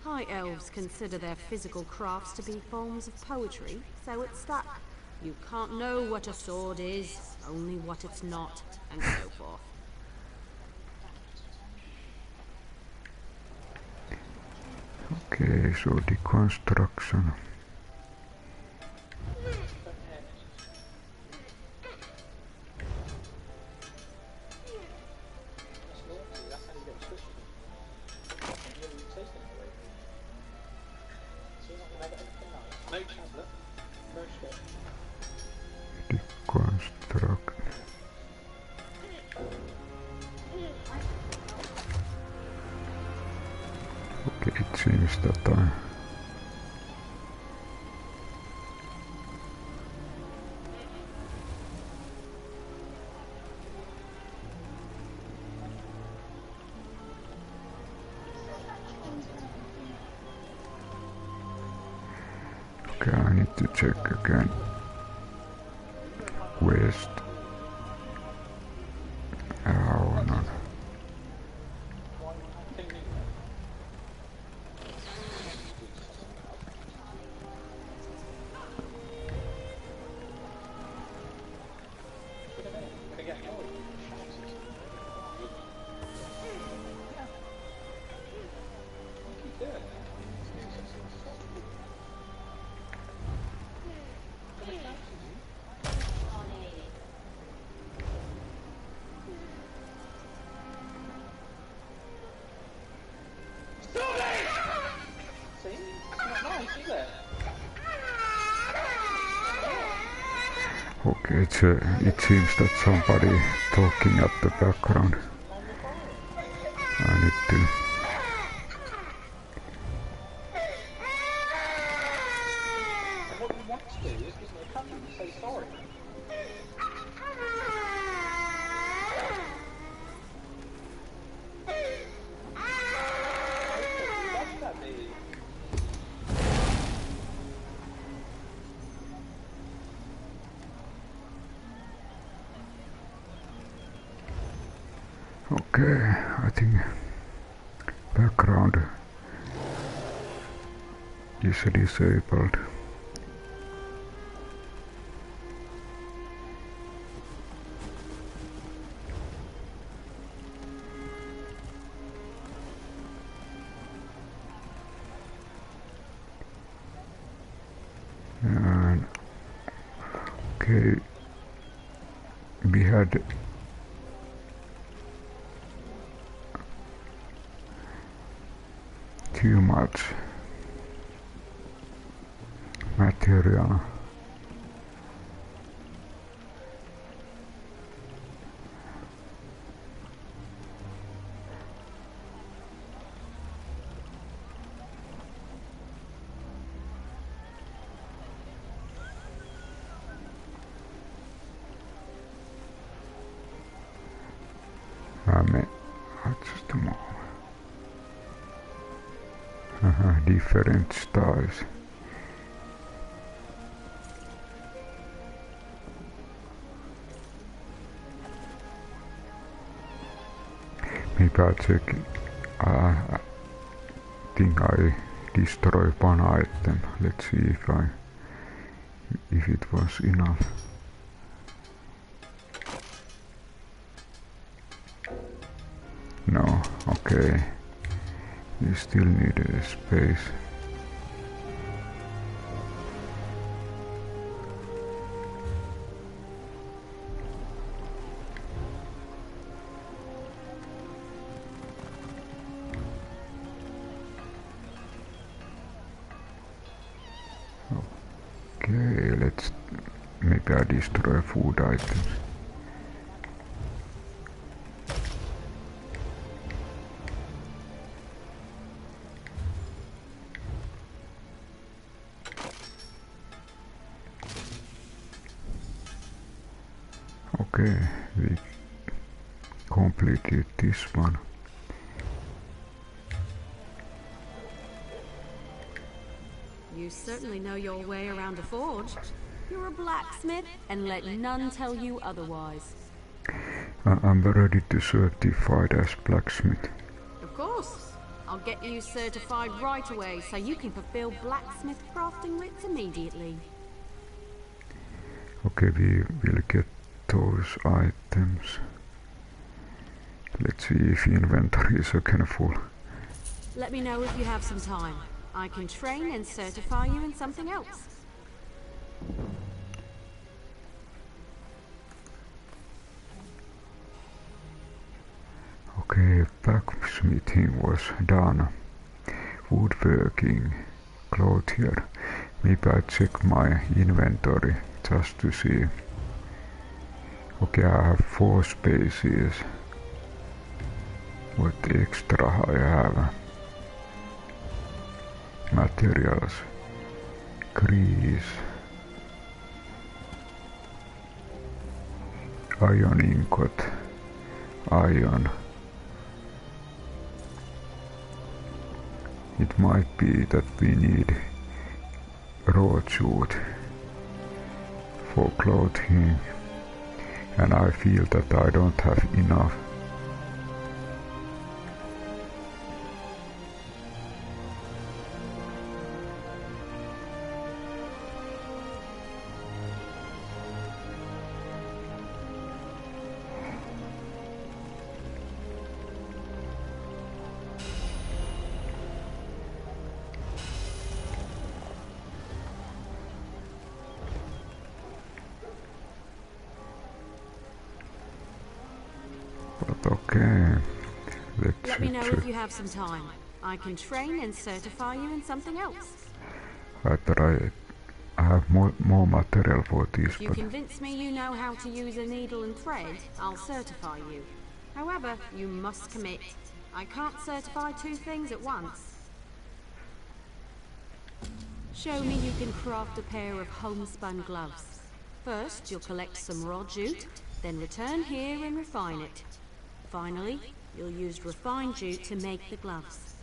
High elves consider their physical crafts to be forms of poetry, so it's stuck. You can't know what a sword is, only what it's not, and so forth. Okay, so deconstruction. Deconstruct. Okay, it seems that I Okay, I need to check again. West. Oh, no. Okay, it seems that somebody talking at the background. I need to... Okay, I think background is disabled. And okay, we had too much material. Just a moment. Different styles. Maybe I check. I think I destroy one item. Let's see if it was enough. No, okay. You still need a space. Okay, maybe I destroy food items. Okay, we completed this one. You certainly know your way around a forge. You're a blacksmith, and let none tell you otherwise. I'm ready to certified as blacksmith. Of course. I'll get you certified right away so you can fulfill blacksmith crafting writs immediately. Okay, we will get those items. Let's see if inventory is again full. Let me know if you have some time. I can train and certify you in something else. Okay, blacksmithing was done. Woodworking, clothier. Maybe I check my inventory just to see. Okay, I have 4 spaces. What extra I have? Materials, grease, iron ingot, iron. It might be that we need raw jute for clothing, and I feel that I don't have enough. Okay, Let me know if you have some time. I can train and certify you in something else. I have more material for this, If you but convince me you know how to use a needle and thread, I'll certify you. However, you must commit. I can't certify two things at once. Show me you can craft a pair of homespun gloves. First, you'll collect some raw jute, then return here and refine it. Finally, you'll use refined jute to make the gloves.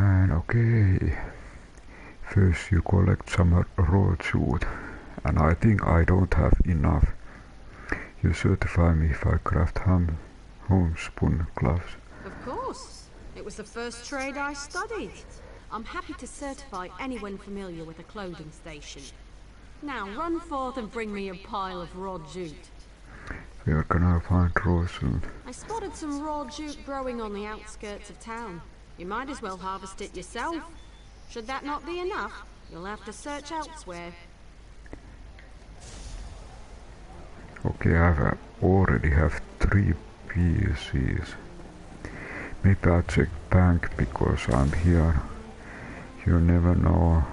and okay, first you collect some raw jute, and I think I don't have enough. You certify me if I craft homespun gloves. Of course. It was the first trade I studied. I'm happy to certify anyone familiar with a clothing station. Now run forth and bring me a pile of raw jute. Where can I find raw jute? I spotted some raw jute growing on the outskirts of town. You might as well harvest it yourself. Should that not be enough, you'll have to search elsewhere. Okay, I already have 3 pieces. Maybe I'll check bank because I'm here. You never know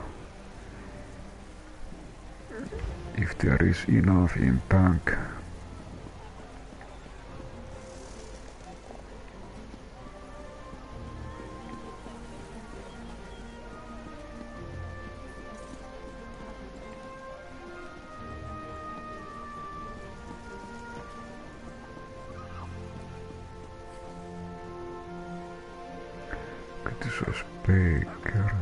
if there is enough in bank. This was Baker.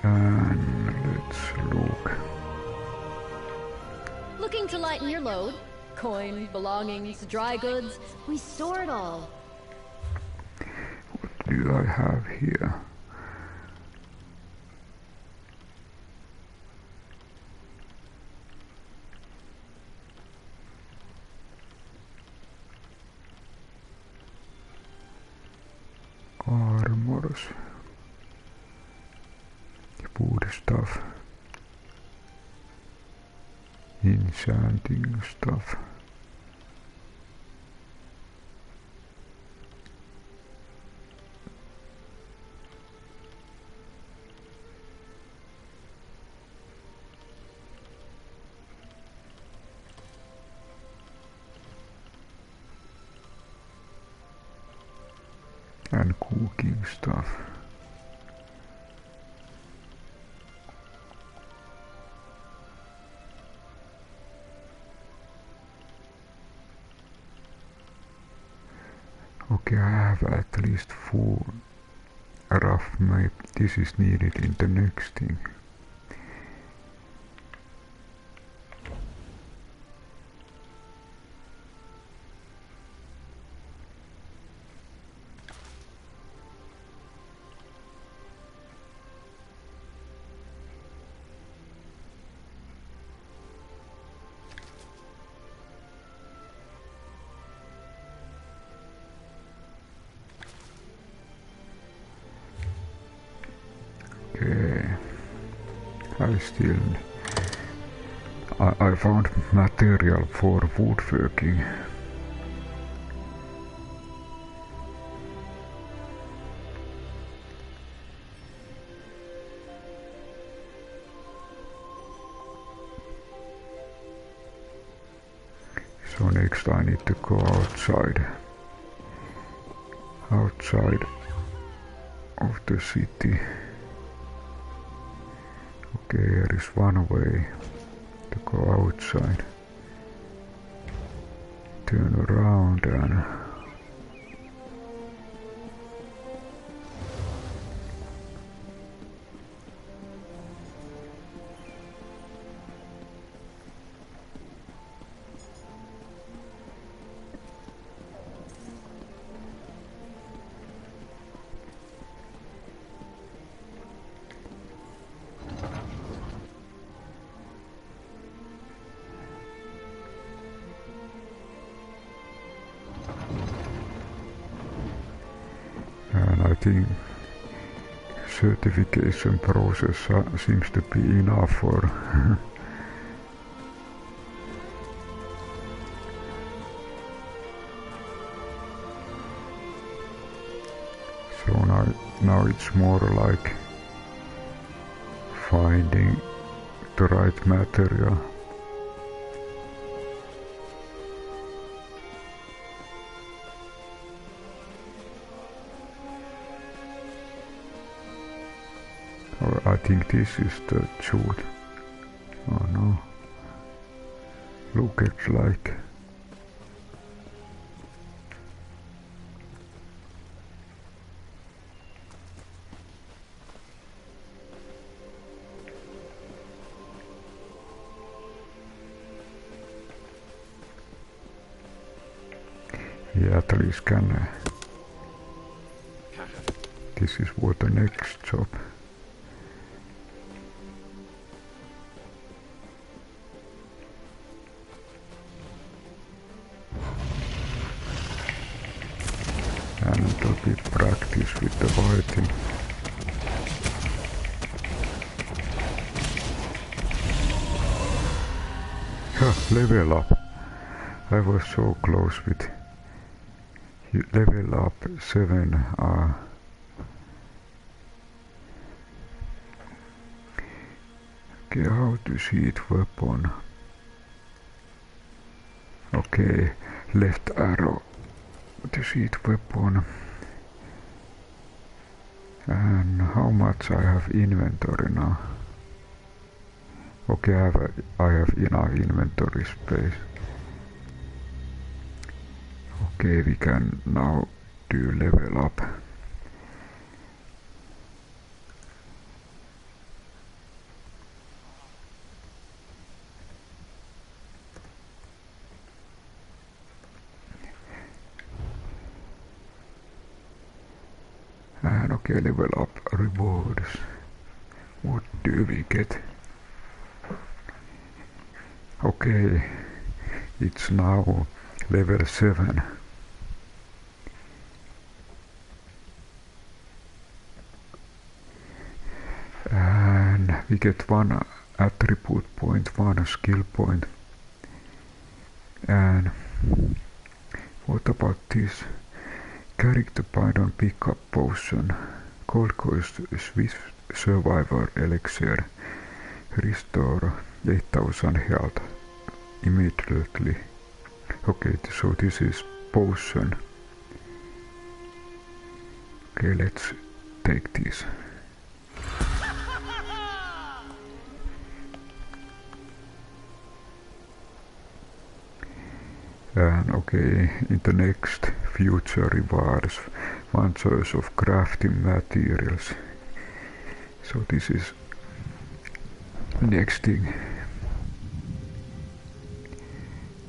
And let's look. Looking to lighten your load? Coin, belongings, dry goods, we store it all. What do I have here? Armors. Wood stuff. Enchanting stuff. And cooking stuff. Okay, I have at least 4 rough map. This is needed in the next thing. I found material for woodworking. So next I need to go outside of the city. Okay, here is one way to go outside. Turn around and I think certification process seems to be enough for so now it's more like finding the right material. I think this is the truth. Oh no. Look at like. Yeah, at least can. This is what the next job. Practice with the fighting. Level up. I was so close with level up 7. Okay, how to sheath weapon. Okay, left arrow to sheath weapon. And how much I have inventory now? Okay, I have enough inventory space. Okay, we can now do level up. And okay, level up rewards. What do we get? Okay, it's now level 7. And we get 1 attribute point, 1 skill point. And what about this? Character point on pickup potion. Gold cost Swiss survivor elixir. Restore 8000 health immediately. Okay, so this is potion. Okay, let's take this. And okay, in the next future rewards 1 choice of crafting materials. So this is next thing.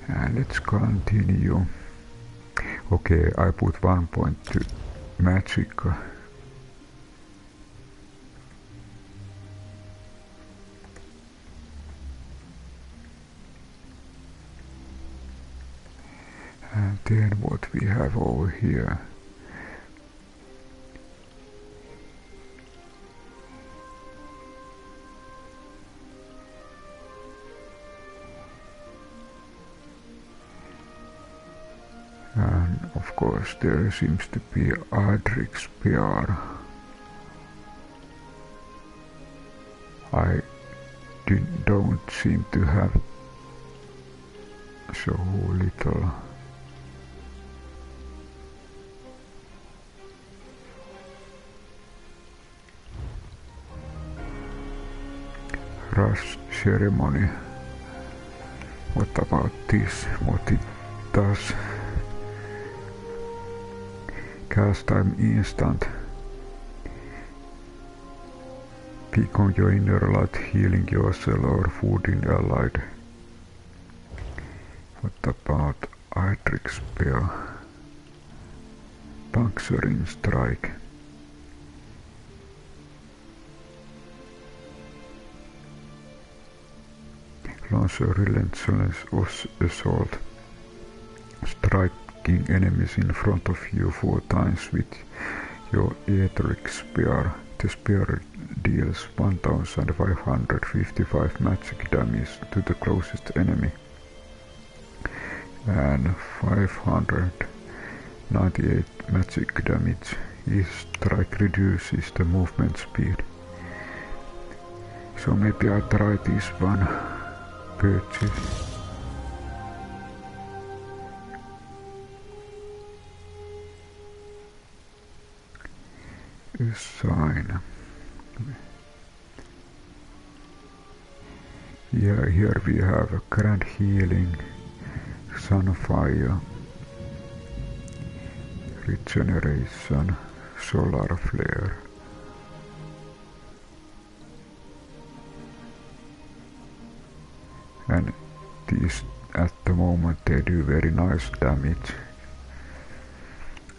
And let's continue. Okay, I put 1 point to magic. And then what we have over here. Of course, there seems to be Adric spear. I don't seem to have so little. Rush ceremony. What about this? What it does? Cast time instant. Peek on your inner light, healing yourself or wounding allied. What about Adric spear? Puncturing strike. Launch a relentless assault, striking enemies in front of you 4 times with your Aetheric spear. The spear deals 1555 magic damage to the closest enemy and 598 magic damage. Each strike reduces the movement speed. So maybe I try this one. Purchase. Assign. Yeah, here we have a grand healing, sunfire, regeneration, solar flare. And these at the moment they do very nice damage.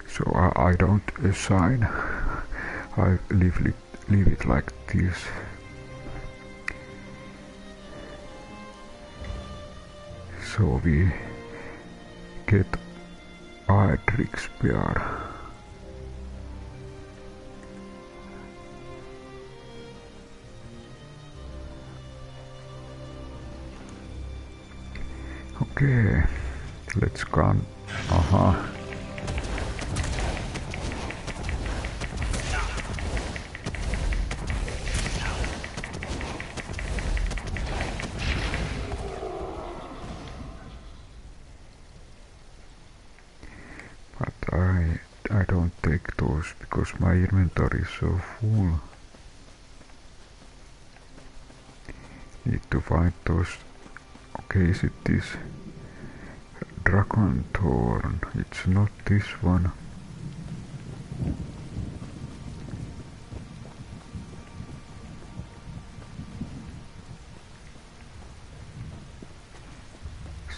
So I don't assign. I leave it like this. So we get Adric spear. Okay, let's go. Aha. But I don't take those because my inventory is so full. Need to find those. Okay, is it this Dragon Thorn? It's not this one.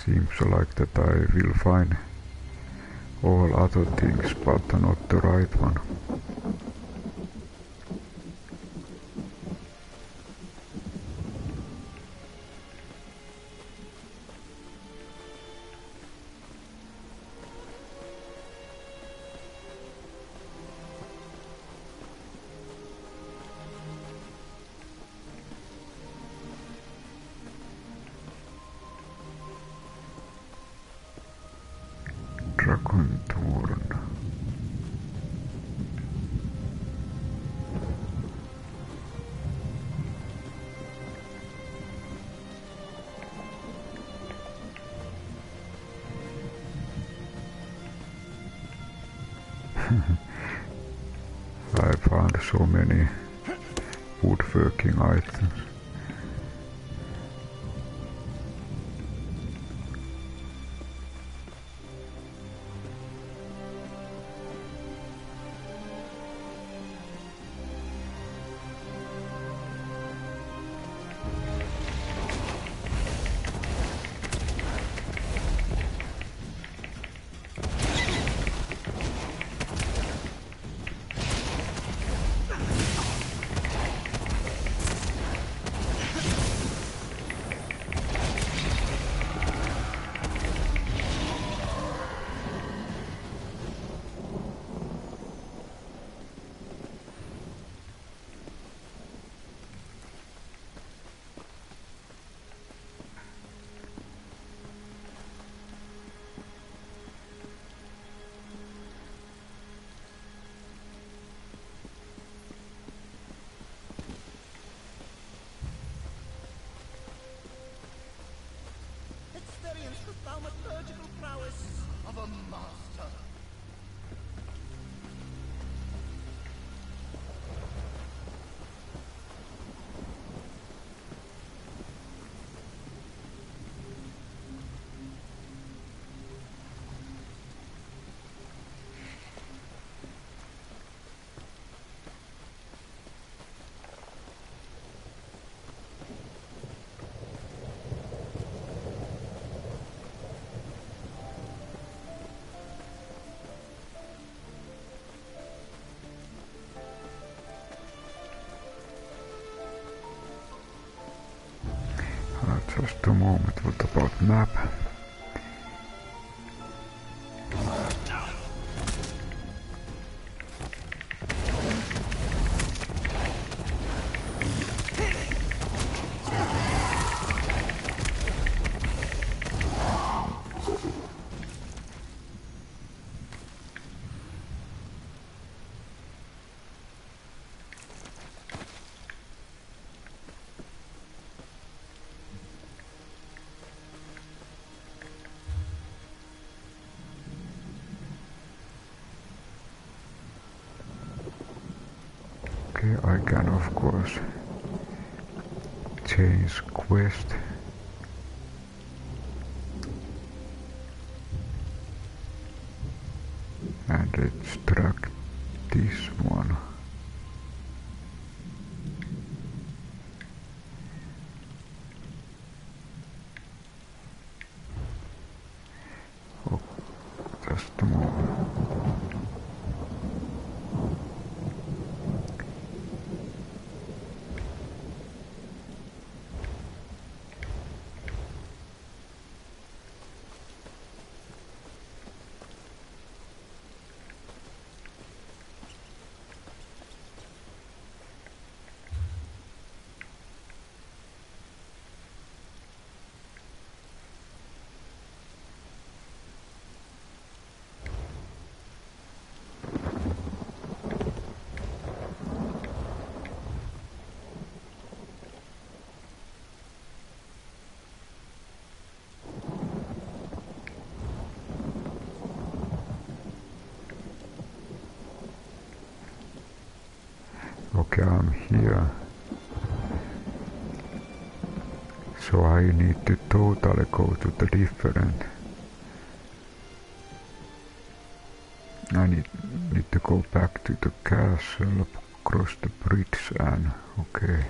Seems like that I will find all other things, but not the right one. Dragon Thorn. I found so many woodworking items. Just a moment, what about map? I can of course change quest. And extract this one. Oh, just a moment. Okay, I'm here. So I need to totally go to the different. I need to go back to the castle, across the bridge and okay.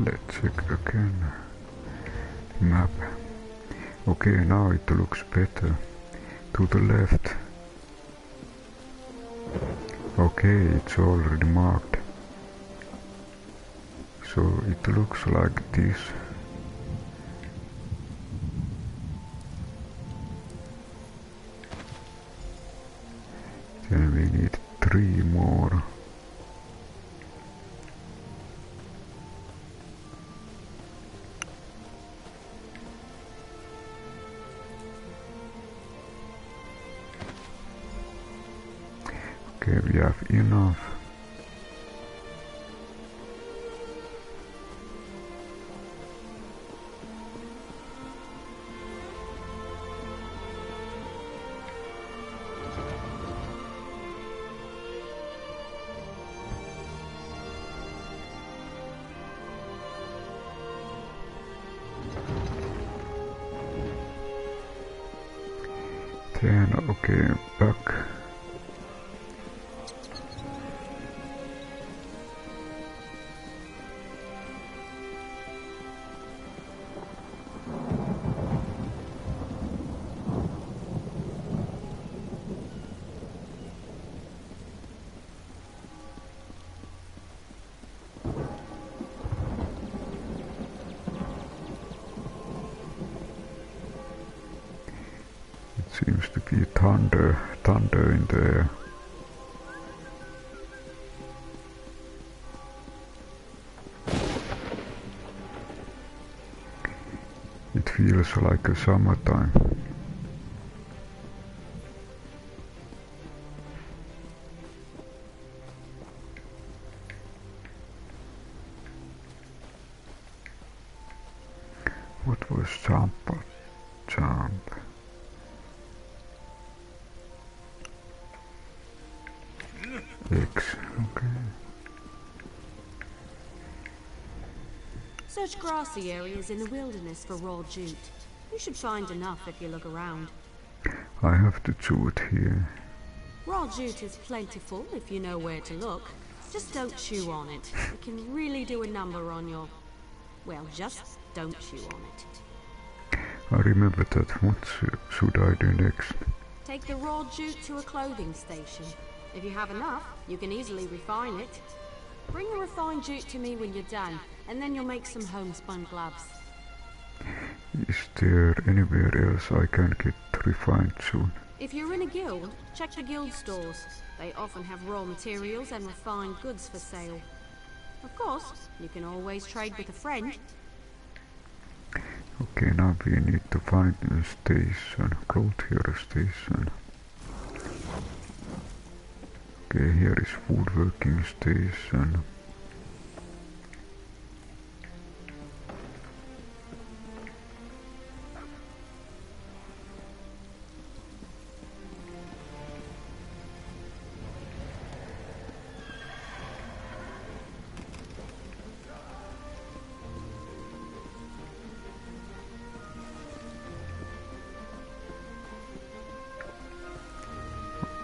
Let's check again. Map. Okay, now it looks better. To the left. Okay, it's already marked. So it looks like this. Then we need 3 more. Okay, we have enough. Then, okay, back. Seems to be thunder in the air. It feels like a summertime. What was jump? X, okay. Search grassy areas in the wilderness for raw jute. You should find enough if you look around. I have the jute here. Raw jute is plentiful if you know where to look. Just don't chew on it. It can really do a number on your... Well, just don't chew on it. I remember that. What should I do next? Take the raw jute to a clothing station. If you have enough, you can easily refine it. Bring the refined jute to me when you're done, and then you'll make some homespun gloves. Is there anywhere else I can get refined jute? If you're in a guild, check the guild stores. They often have raw materials and refined goods for sale. Of course, you can always trade with a friend. Okay, now we need to find a station, Clothier station. Okay, here is woodworking station.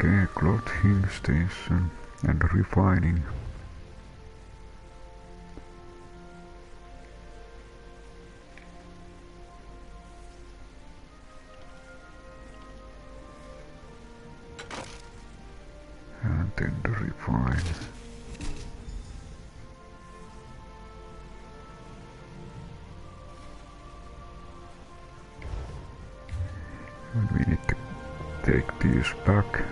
Okay, clothing station and refining. And then the refine. And we need to take these back.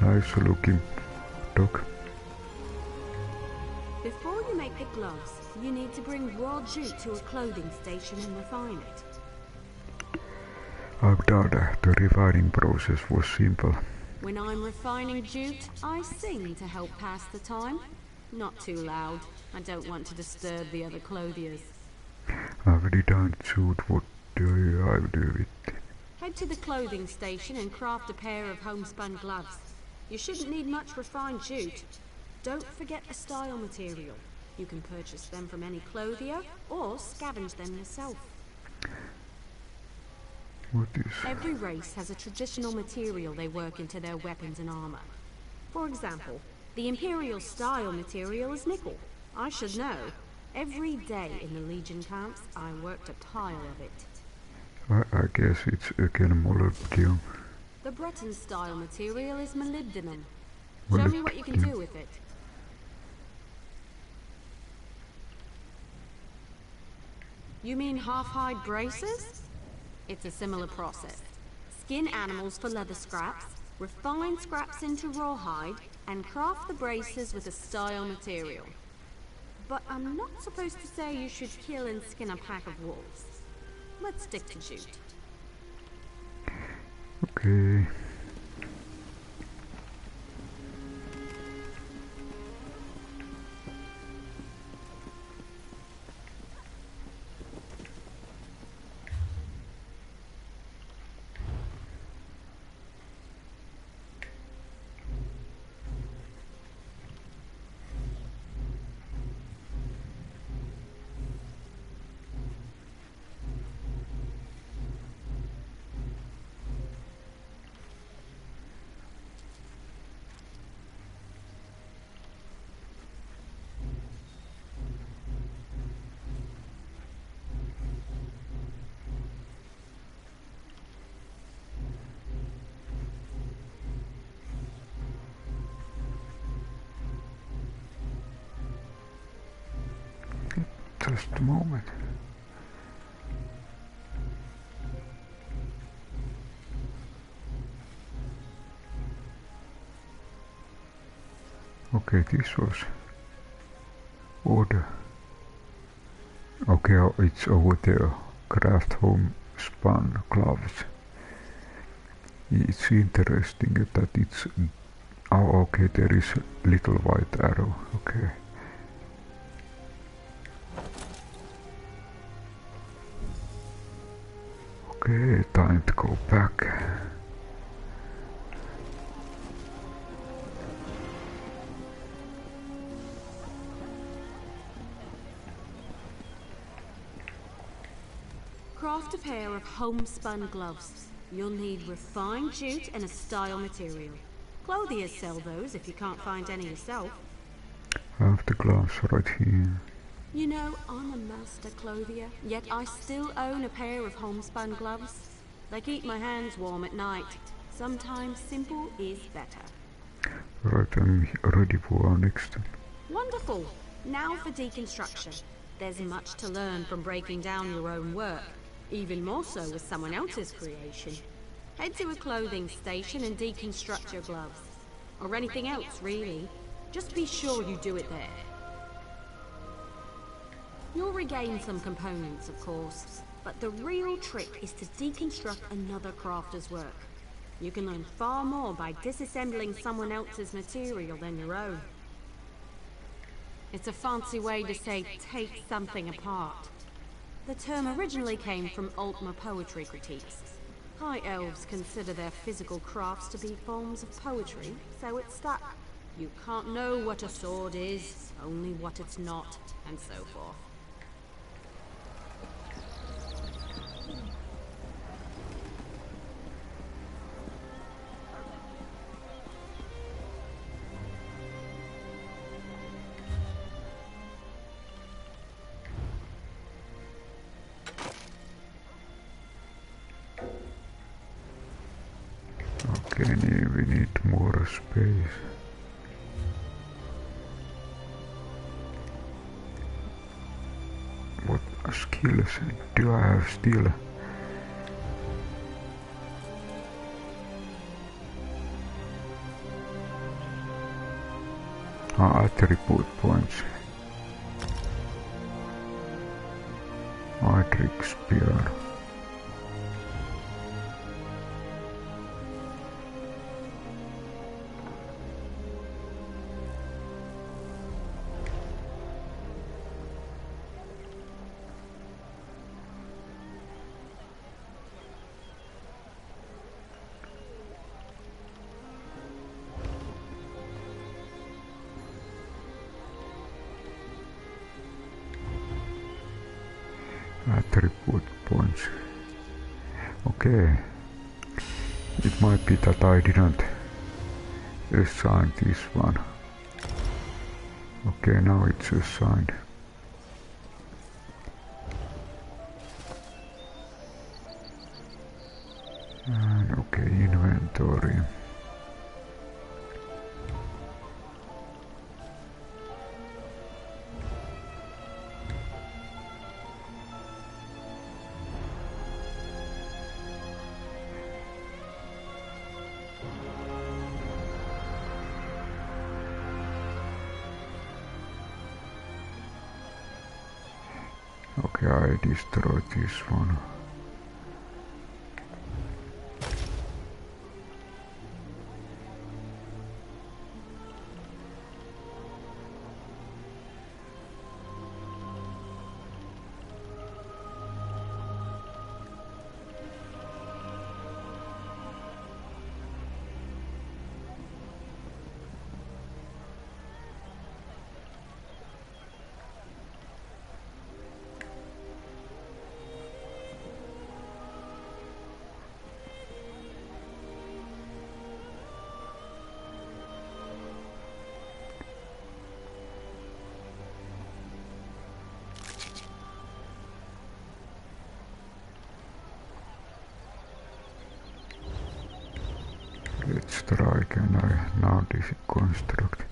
Nice looking dog. Before you make the gloves, you need to bring raw jute to a clothing station and refine it. I've done that. The refining process was simple. When I'm refining jute, I sing to help pass the time. Not too loud. I don't want to disturb the other clothiers. I've already done jute. What do I do with it? Head to the clothing station and craft a pair of homespun gloves. You shouldn't need much refined jute. Don't forget the style material. You can purchase them from any clothier or scavenge them yourself. What is... Every race has a traditional material they work into their weapons and armor. For example, the Imperial style material is nickel. I should know. Every day in the Legion camps, I worked a pile of it. I guess it's again molybdenum. The Breton style material is molybdenum. Show me what you can do with it. You mean half-hide braces? It's a similar process. Skin animals for leather scraps, refine scraps into rawhide, and craft the braces with a style material. But I'm not supposed to say you should kill and skin a pack of wolves. Let's stick to jute. Okay. Just a moment. Okay, this was order. Okay, it's over there. Craft homespun gloves. It's interesting that it's... Oh, okay, there is a little white arrow. Okay. Okay, time to go back. Craft a pair of homespun gloves. You'll need refined jute and a style material. Clothiers sell those if you can't find any yourself. I have the gloves right here. You know, I'm a master clothier, yet I still own a pair of homespun gloves. They keep my hands warm at night. Sometimes simple is better. Right, I'm ready for our next one. Wonderful! Now for deconstruction. There's much to learn from breaking down your own work. Even more so with someone else's creation. Head to a clothing station and deconstruct your gloves. Or anything else, really. Just be sure you do it there. You'll regain some components, of course, but the real trick is to deconstruct another crafter's work. You can learn far more by disassembling someone else's material than your own. It's a fancy way to say take something apart. The term originally came from Altmer poetry critiques. High elves consider their physical crafts to be forms of poetry, so it's stuck. You can't know what a sword is, only what it's not, and so forth. Okay, we need more space. What skills do I have still? Attribute points. Idric Spear. Attribute points. Okay. It might be that I didn't assign this one. Okay, now it's assigned. And okay, inventory. Okay, I destroyed this one. Let's try, can I now deconstruct?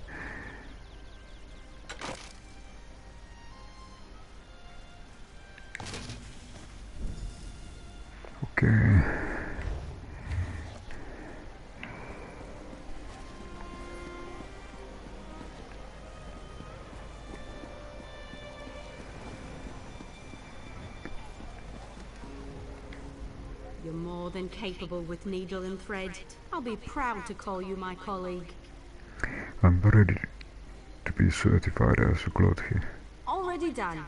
more than capable with needle and thread. I'll be proud to call you my colleague. I'm ready to be certified as a clothier. Already done.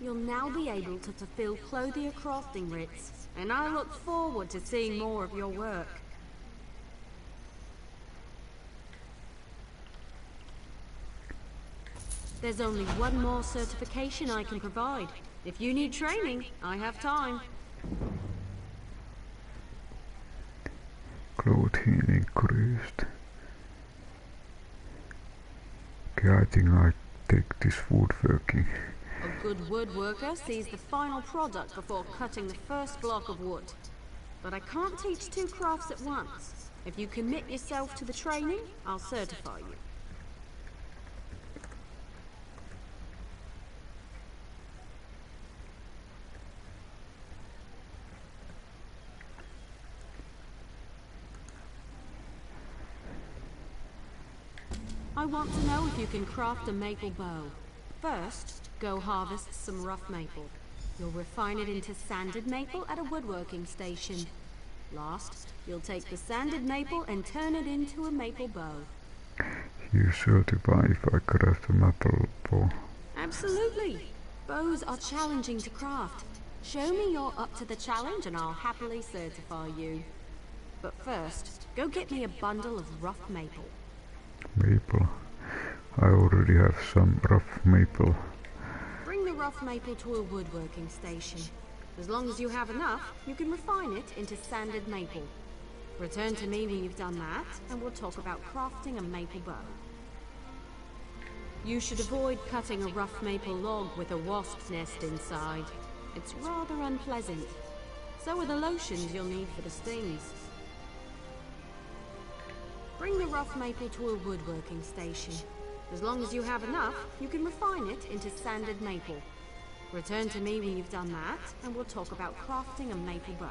You'll now be able to fulfill Clothier crafting writs, and I look forward to seeing more of your work. There's only one more certification I can provide. If you need training, I have time. Clothing increased. Okay, I think I take this woodworking. A good woodworker sees the final product before cutting the first block of wood. But I can't teach two crafts at once. If you commit yourself to the training, I'll certify you. I want to know if you can craft a maple bow. First, go harvest some rough maple. You'll refine it into sanded maple at a woodworking station. Last, you'll take the sanded maple and turn it into a maple bow. You certify if I craft a maple bow? Absolutely. Bows are challenging to craft. Show me you're up to the challenge and I'll happily certify you. But first, go get me a bundle of rough maple. Maple. I already have some rough maple. Bring the rough maple to a woodworking station. As long as you have enough, you can refine it into sanded maple. Return to me when you've done that, and we'll talk about crafting a maple bow. You should avoid cutting a rough maple log with a wasp's nest inside. It's rather unpleasant. So are the lotions you'll need for the stings. Bring the rough maple to a woodworking station. As long as you have enough, you can refine it into sanded maple. Return to me when you've done that, and we'll talk about crafting a maple bow.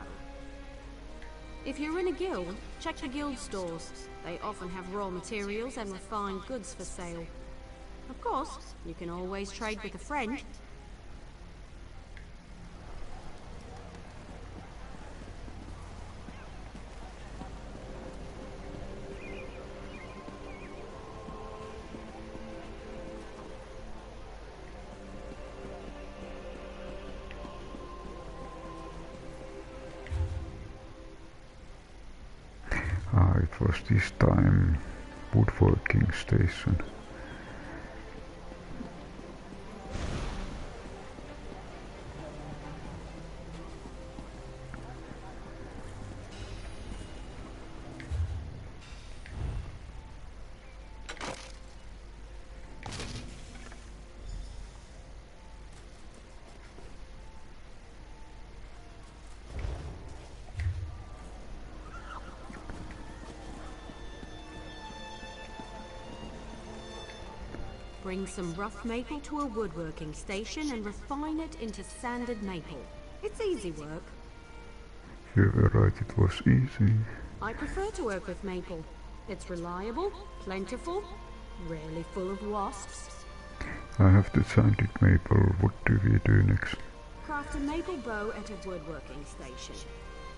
If you're in a guild, check the guild stores. They often have raw materials and refined goods for sale. Of course, you can always trade with a friend. It was this time woodworking station. Bring some rough maple to a woodworking station and refine it into sanded maple. It's easy work. You were right, it was easy. I prefer to work with maple. It's reliable, plentiful, rarely full of wasps. I have the sanded maple. What do we do next? Craft a maple bow at a woodworking station.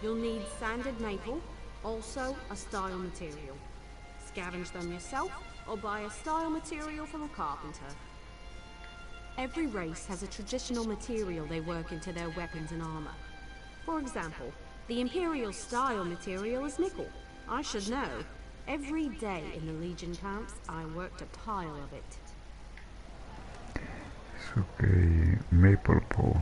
You'll need sanded maple, also a style material. Scavenge them yourself, or buy a style material from a carpenter. Every race has a traditional material they work into their weapons and armor. For example, the Imperial style material is nickel. I should know. Every day in the Legion camps, I worked a pile of it. It's okay, maple bow.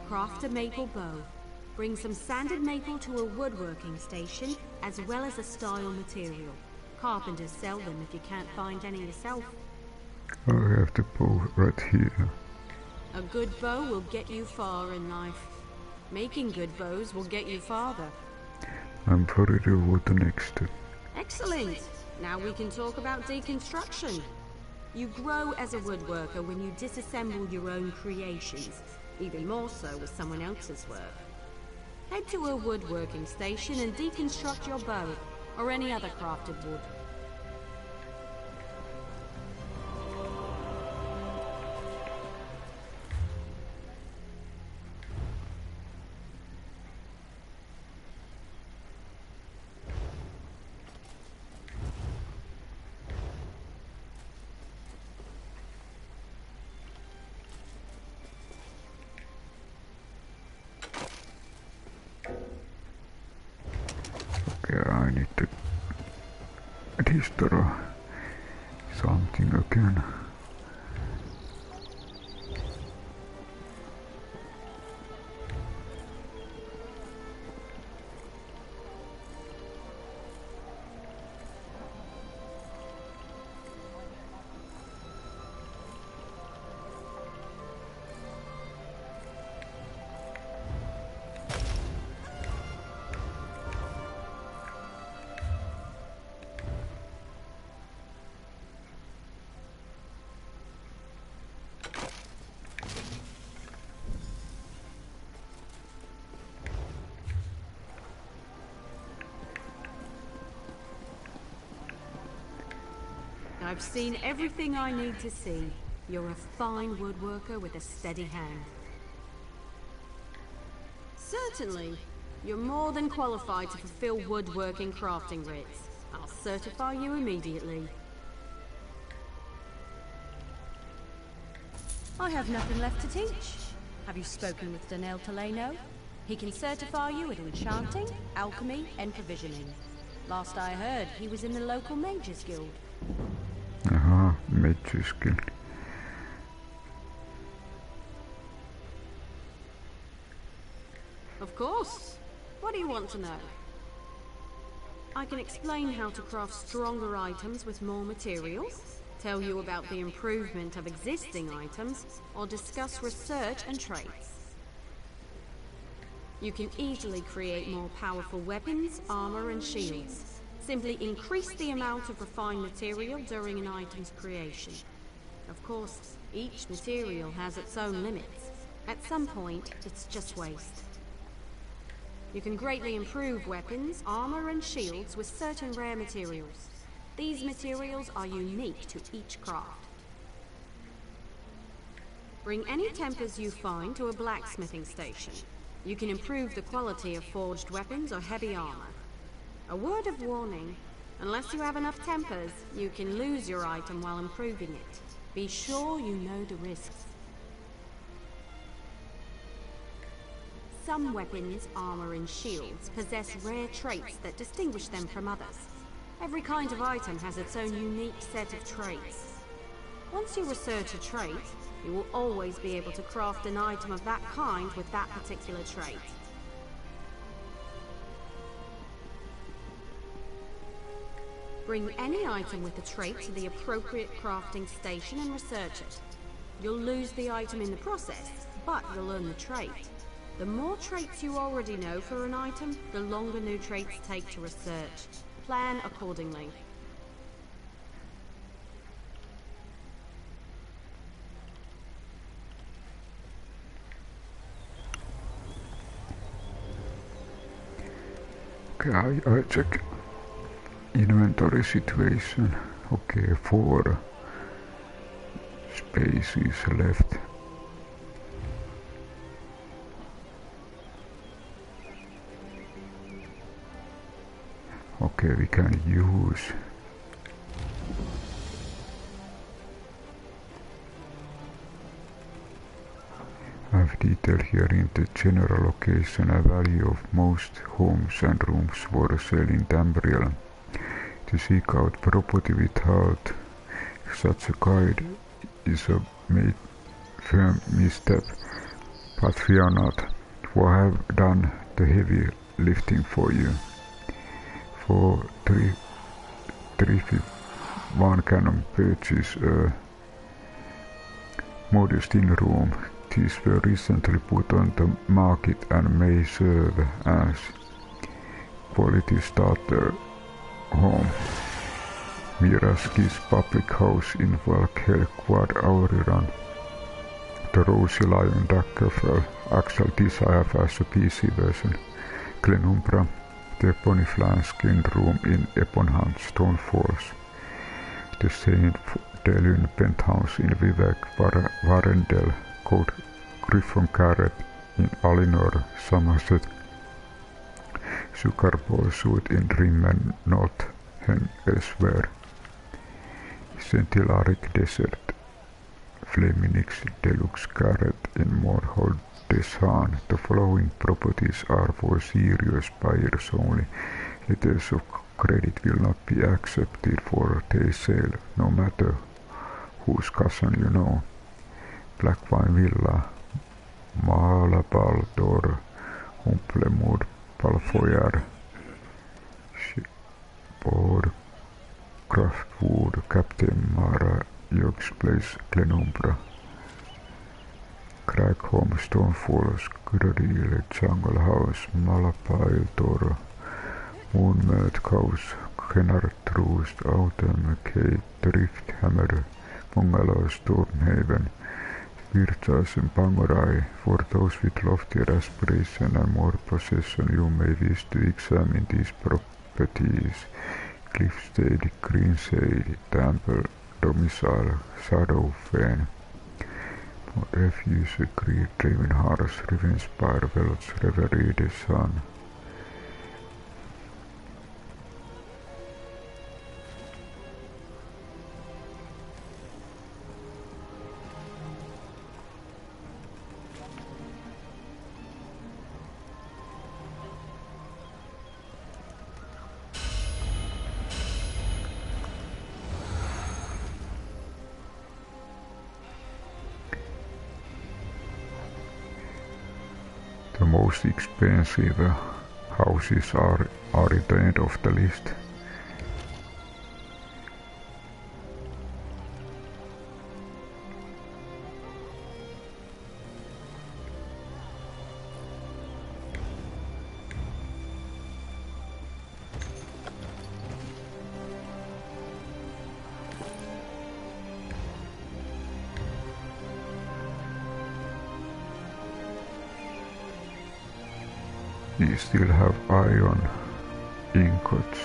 Craft a maple bow. Bring some sanded maple to a woodworking station, as well as a style material. Carpenters sell them if you can't find any yourself. I have the bow right here. A good bow will get you far in life. Making good bows will get you farther. I'm ready for the next. Excellent! Now we can talk about deconstruction. You grow as a woodworker when you disassemble your own creations, even more so with someone else's work. Head to a woodworking station and deconstruct your bow, or any other crafted wood. I need to destroy something again. I've seen everything I need to see. You're a fine woodworker with a steady hand. Certainly. You're more than qualified to fulfill woodworking crafting writs. I'll certify you immediately. I have nothing left to teach. Have you spoken with Danel Taleno? He can certify you in enchanting, alchemy, and provisioning. Last I heard, he was in the local Mages Guild. Aha, Mages Guild. Of course. What do you want to know? I can explain how to craft stronger items with more materials, tell you about the improvement of existing items, or discuss research and traits. You can easily create more powerful weapons, armor, and shields. Simply increase the amount of refined material during an item's creation. Of course, each material has its own limits. At some point, it's just waste. You can greatly improve weapons, armor, and shields with certain rare materials. These materials are unique to each craft. Bring any tempers you find to a blacksmithing station. You can improve the quality of forged weapons or heavy armor. A word of warning, unless you have enough tempers, you can lose your item while improving it. Be sure you know the risks. Some weapons, armor, and shields possess rare traits that distinguish them from others. Every kind of item has its own unique set of traits. Once you research a trait, you will always be able to craft an item of that kind with that particular trait. Bring any item with a trait to the appropriate crafting station and research it. You'll lose the item in the process, but you'll learn the trait. The more traits you already know for an item, the longer new traits take to research. Plan accordingly. Okay, I check inventory situation. Okay, 4 spaces left. Okay, we can use I have detailed here in the general location a value of most homes and rooms for sale in Tamriel. To seek out property with health, such a guide is a firm misstep, but fear not, for I have done the heavy lifting for you. For 3 one can purchase a modesty room. These were recently put on the market and may serve as quality starter home. Miraski's public house in Valkhel Quad Auriran. The Rosy Lion Dagger for Axel Desire as a PC version. Glenumbra, the Ebony Skin room in Ebonhunt Stone Falls. The Saint Delune penthouse in Vivek Varendel called Griffon Garret in Alinor, Somerset. Sugar Ball suit in Rimmen North and elsewhere. Centillaric Desert. Flaminix Deluxe Garret in Moorhold Desan. The following properties are for serious buyers only. Letters of credit will not be accepted for day sale, no matter whose cousin you know. Blackwine Villa, Malabaldor, Humplemud, Palfoyard, Shipboard, Craftwood, Captain Mara, York's Place, Glenumbra, Cragholm, Stonefalls, Gradile, Jungle House, Malapile, Toro, Moonmelt House, Kennard Roost, Autumn Cape, Drift Hammer, Bungalow, Stormhaven, Virtuals and Bangorai. For those with loftier aspiration and more possession, you may wish to examine these properties. Cliffstead, Greenshade, Temple, Domicile, Shadow Fen. Refuse, Greed-driven Horse, Revenge-Spire, Welch, Reverie, the Sun. The most expensive houses are at the end of the list. We still have iron ingots.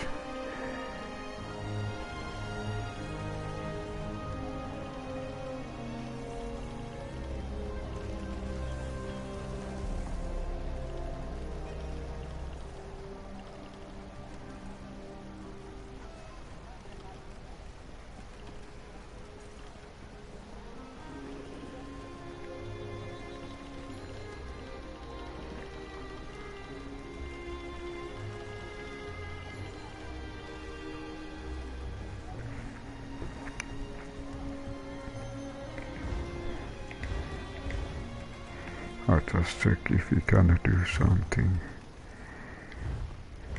I'll just check if we can do something.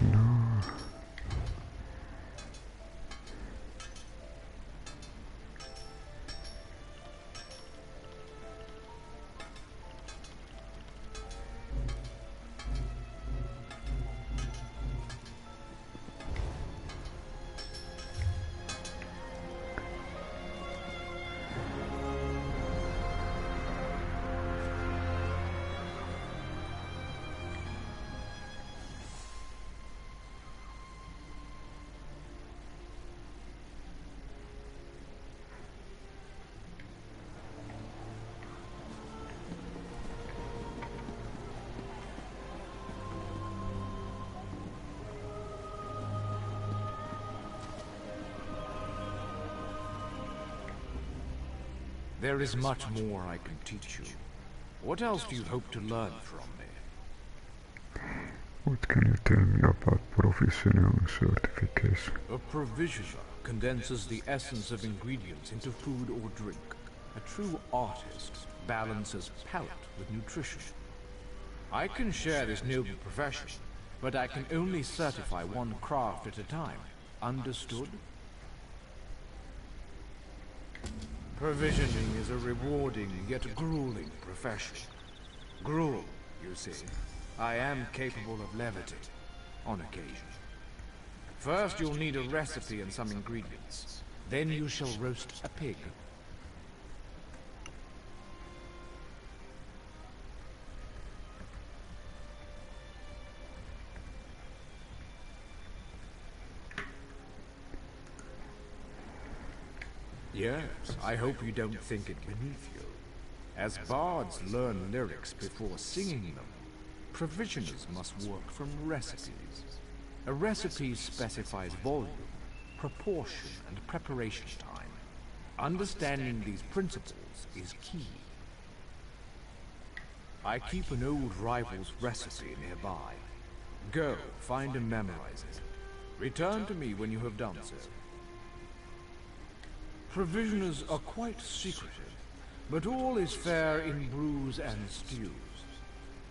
No. There is much more I can teach you. What else do you hope to learn from me? What can you tell me about professional certification? A provisioner condenses the essence of ingredients into food or drink. A true artist balances palate with nutrition. I can share this noble profession, but I can only certify one craft at a time. Understood? Provisioning is a rewarding yet grueling profession. Gruel, you see. I am capable of levity, on occasion. First, you'll need a recipe and some ingredients. Then you shall roast a pig. Yes, I hope you don't think it beneath you. As bards learn lyrics before singing them, provisioners must work from recipes. A recipe specifies volume, proportion, and preparation time. Understanding these principles is key. I keep an old rival's recipe nearby. Go, find and memorize it. Return to me when you have done so. Provisioners are quite secretive, but all is fair in brews and stews.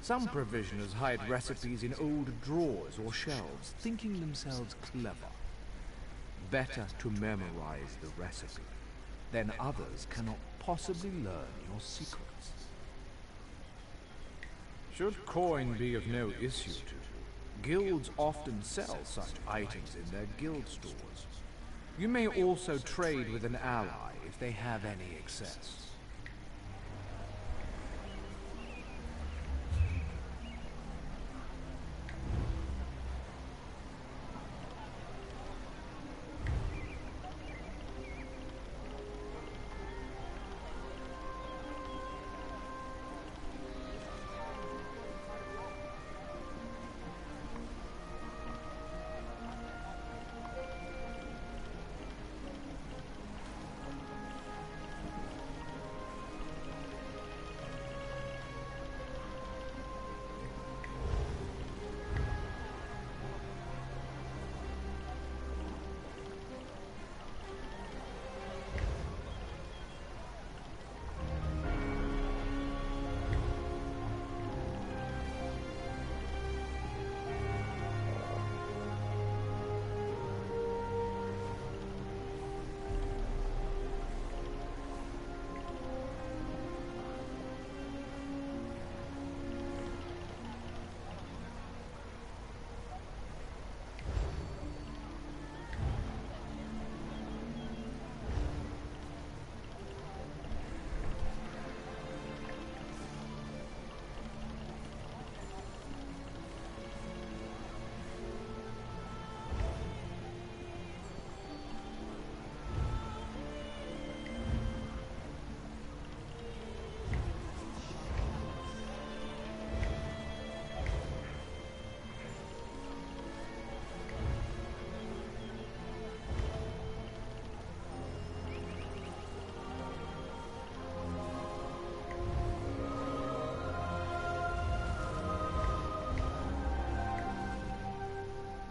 Some provisioners hide recipes in old drawers or shelves, thinking themselves clever. Better to memorize the recipe. Then others cannot possibly learn your secrets. Should coin be of no issue to you, guilds often sell such items in their guild stores. You may also trade with an ally if they have any excess.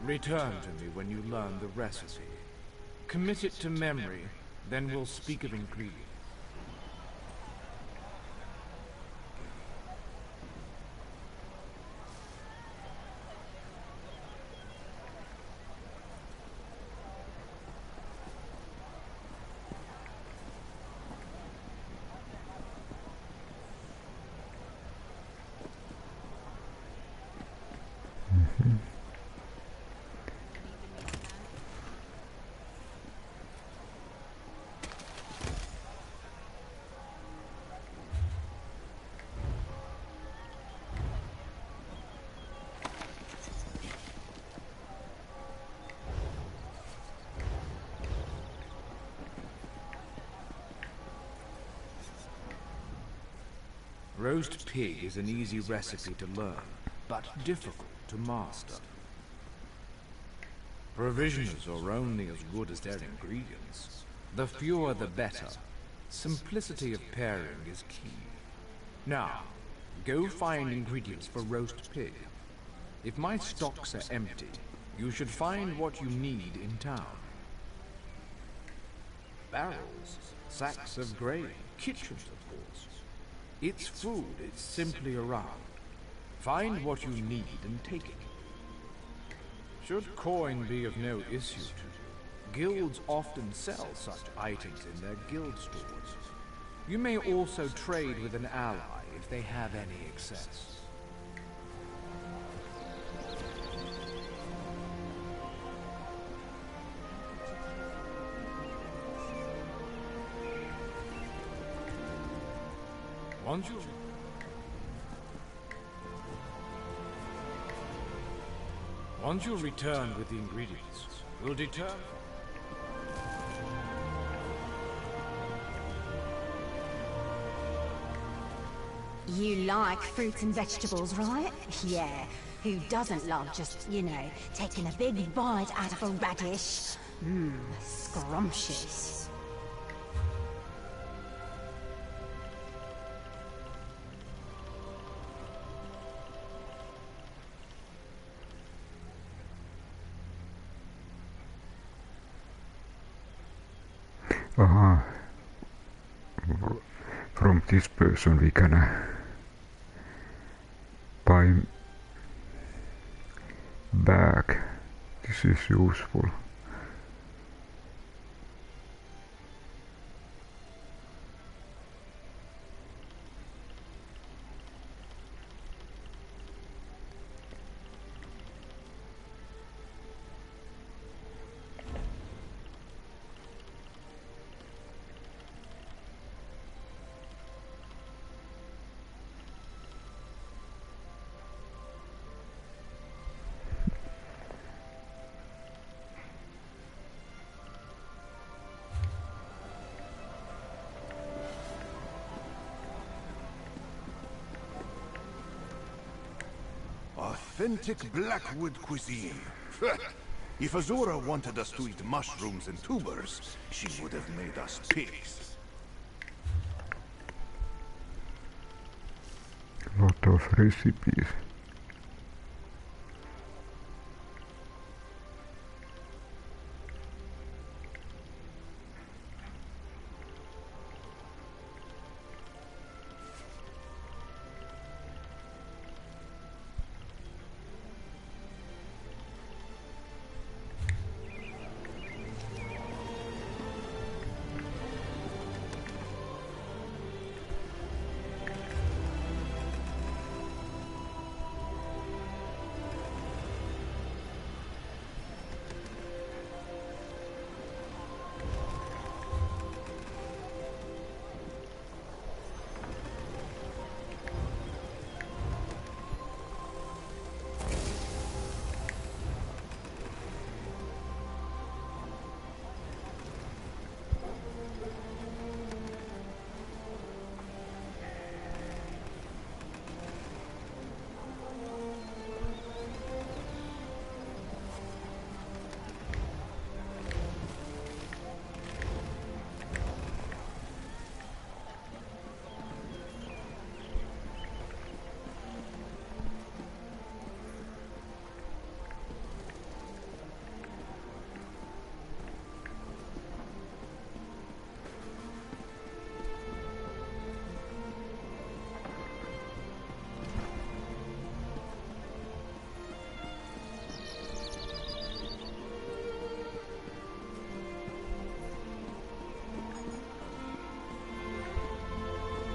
Return to me when you learn the recipe. Commit it to memory, then we'll speak of ingredients. Roast pig is an easy recipe to learn, but difficult to master. Provisioners are only as good as their ingredients. The fewer the better. Simplicity of pairing is key. Now, go find ingredients for roast pig. If my stocks are empty, you should find what you need in town. Barrels, sacks of grain, kitchens of course. It's food, it's simply around. Find what you need and take it. Should coin be of no issue to you, Guilds often sell such items in their guild stores. You may also trade with an ally if they have any excess. Once you return with the ingredients, we'll determine. You like fruits and vegetables, right? Yeah. Who doesn't love just, you know, taking a big bite out of a radish? Mmm, scrumptious. Aha. From this person we can buy back. This is useful. Authentic Blackwood cuisine. If Azura wanted us to eat mushrooms and tubers, she would have made us pigs. Lot of recipes.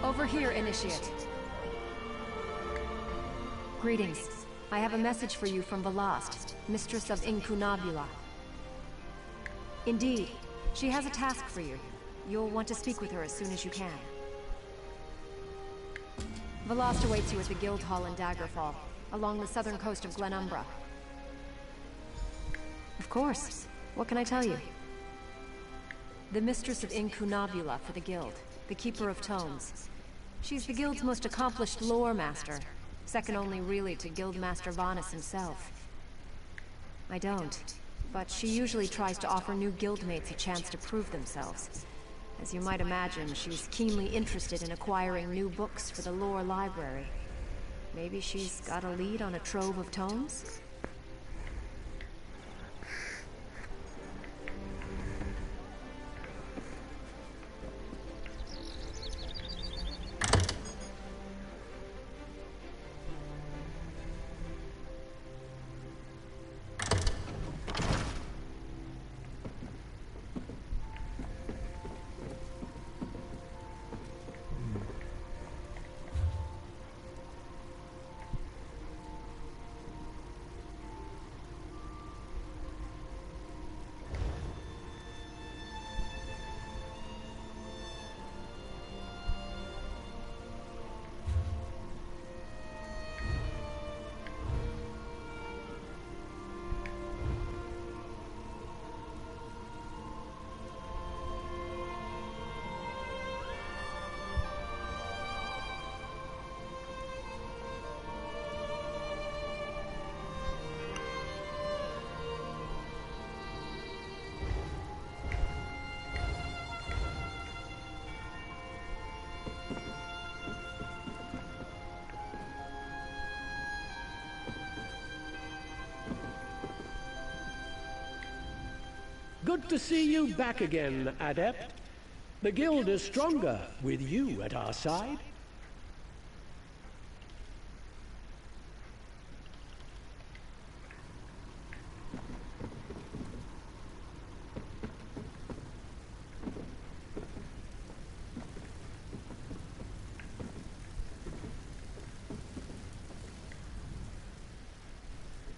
Over here, Initiate. Greetings. I have a message for you from Velast, Mistress of Incunabula. Indeed, she has a task for you. You'll want to speak with her as soon as you can. Velast awaits you at the Guild Hall in Daggerfall, along the southern coast of Glenumbra. Of course. What can I tell you? The Mistress of Incunabula for the Guild, the Keeper of Tomes. She's the Guild's most accomplished lore master, second only really to Guildmaster Vanus himself. I don't, but she usually tries to offer new guildmates a chance to prove themselves. As you might imagine, she's keenly interested in acquiring new books for the lore library. Maybe she's got a lead on a trove of tomes? Good to see you back again, Adept. The guild is stronger with you at our side.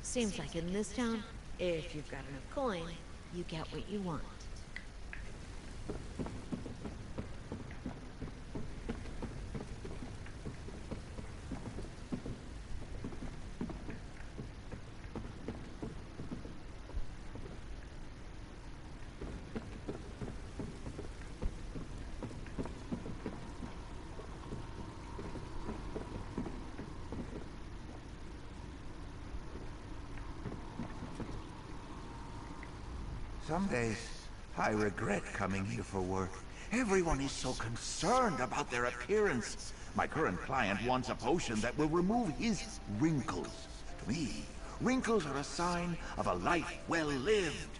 Seems like in this town, if you've got enough coin, you get what you want. Some days, I regret coming here for work. Everyone is so concerned about their appearance. My current client wants a potion that will remove his wrinkles. To me, wrinkles are a sign of a life well lived.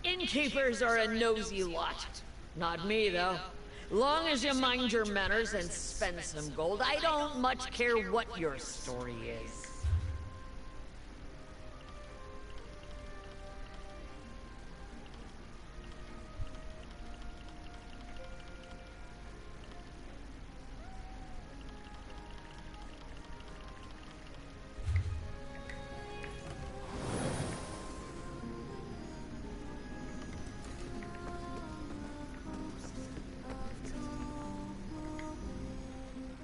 Innkeepers are a nosy lot. Not me, though. Long as you mind your manners and spend some gold, I don't much care what your story is.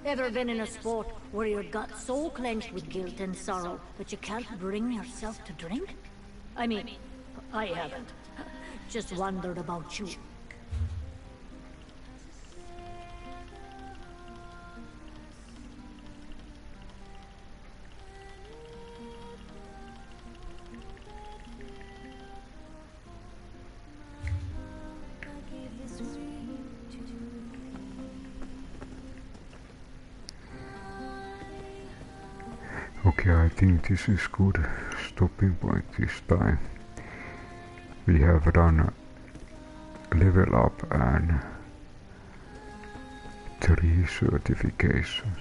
Ever been in a spot where your gut's so clenched with guilt and sorrow that you can't bring yourself to drink? I mean, I haven't. Just wondered about you. Okay, I think this is good stopping point this time. We have done level up and 3 certifications.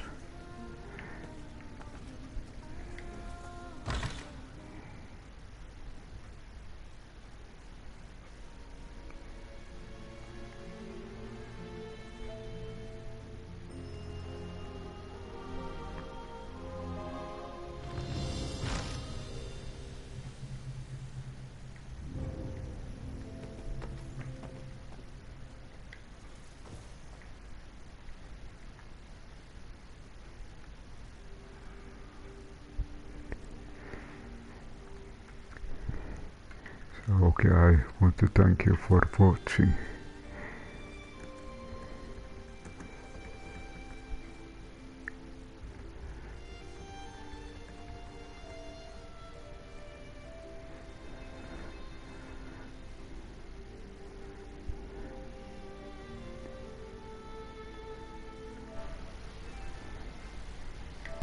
Okay, I want to thank you for watching.